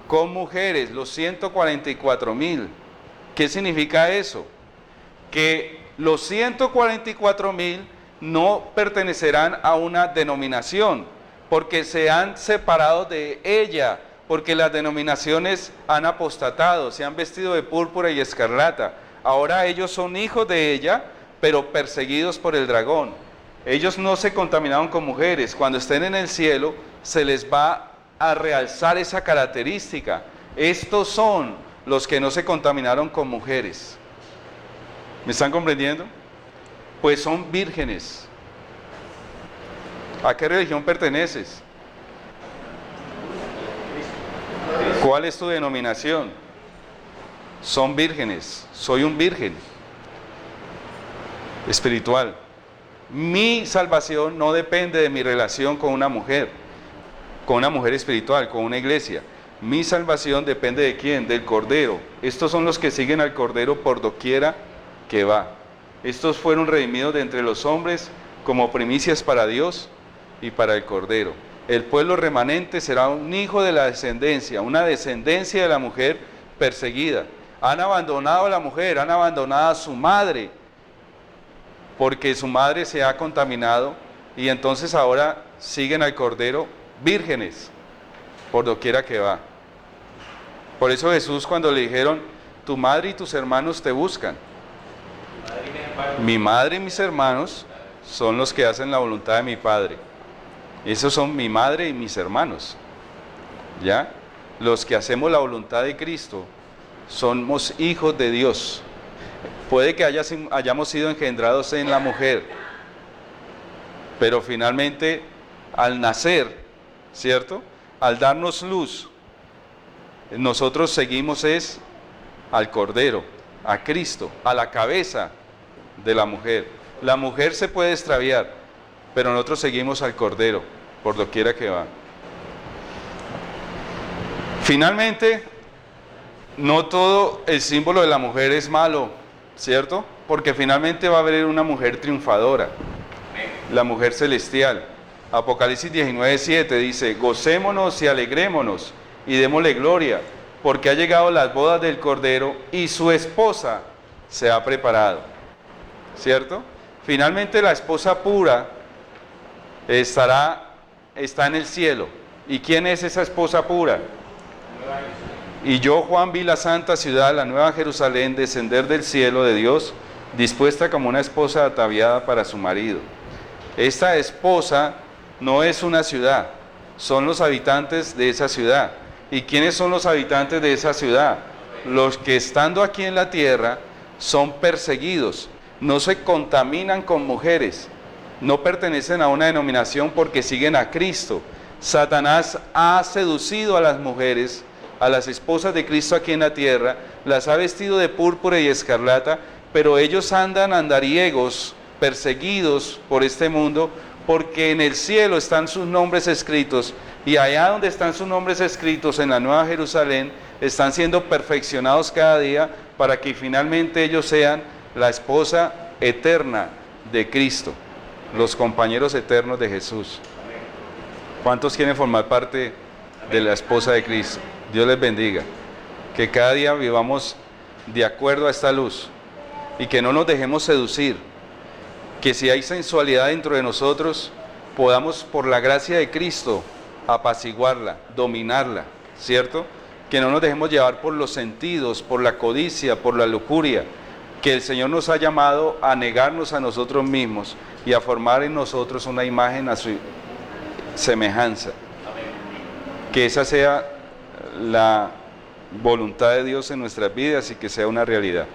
Con mujeres, los 144,000. ¿Qué significa eso? Que los 144,000 no pertenecerán a una denominación, porque se han separado de ella, porque las denominaciones han apostatado, se han vestido de púrpura y escarlata. Ahora ellos son hijos de ella, pero perseguidos por el dragón. Ellos no se contaminaron con mujeres. Cuando estén en el cielo, se les va a realzar esa característica. Estos son los que no se contaminaron con mujeres. ¿Me están comprendiendo? Pues son vírgenes. ¿A qué religión perteneces? ¿Cuál es tu denominación? Son vírgenes. Soy un virgen espiritual. Mi salvación no depende de mi relación con una mujer espiritual, con una iglesia. Mi salvación depende de quién, del Cordero. Estos son los que siguen al Cordero por doquiera que va. Estos fueron redimidos de entre los hombres como primicias para Dios y para el Cordero. El pueblo remanente será un hijo de la descendencia, una descendencia de la mujer perseguida. Han abandonado a la mujer, han abandonado a su madre, porque su madre se ha contaminado, y entonces ahora siguen al Cordero vírgenes por doquiera que va. Por eso Jesús, cuando le dijeron, tu madre y tus hermanos te buscan, mi madre y mis hermanos son los que hacen la voluntad de mi Padre. Esos son mi madre y mis hermanos, ¿ya? Los que hacemos la voluntad de Cristo somos hijos de Dios. Puede que hayamos sido engendrados en la mujer, pero finalmente al nacer, ¿cierto? Al darnos luz, nosotros seguimos es al Cordero, a Cristo, a la cabeza de la mujer. La mujer se puede extraviar, pero nosotros seguimos al Cordero, por doquiera que va. Finalmente, no todo el símbolo de la mujer es malo, ¿cierto? Porque finalmente va a haber una mujer triunfadora, la mujer celestial. Apocalipsis 19:7 dice: gocémonos y alegrémonos y démosle gloria, porque ha llegado las bodas del Cordero y su esposa se ha preparado, ¿cierto? Finalmente la esposa pura está en el cielo. ¿Y quién es esa esposa pura? Y yo, Juan, vi la santa ciudad, la nueva Jerusalén, descender del cielo de Dios, dispuesta como una esposa ataviada para su marido. Esta esposa no es una ciudad, son los habitantes de esa ciudad. ¿Y quiénes son los habitantes de esa ciudad? Los que estando aquí en la tierra son perseguidos, no se contaminan con mujeres, no pertenecen a una denominación porque siguen a Cristo. Satanás ha seducido a las mujeres, a las esposas de Cristo aquí en la tierra, las ha vestido de púrpura y escarlata, pero ellos andan andariegos, perseguidos por este mundo, porque en el cielo están sus nombres escritos, y allá donde están sus nombres escritos, en la Nueva Jerusalén, están siendo perfeccionados cada día, para que finalmente ellos sean la esposa eterna de Cristo, los compañeros eternos de Jesús. ¿Cuántos quieren formar parte de la esposa de Cristo? Dios les bendiga. Que cada día vivamos de acuerdo a esta luz y que no nos dejemos seducir. Que si hay sensualidad dentro de nosotros, podamos por la gracia de Cristo apaciguarla, dominarla, ¿cierto? Que no nos dejemos llevar por los sentidos, por la codicia, por la lujuria. Que el Señor nos ha llamado a negarnos a nosotros mismos y a formar en nosotros una imagen a su semejanza. Que esa sea la voluntad de Dios en nuestras vidas y que sea una realidad.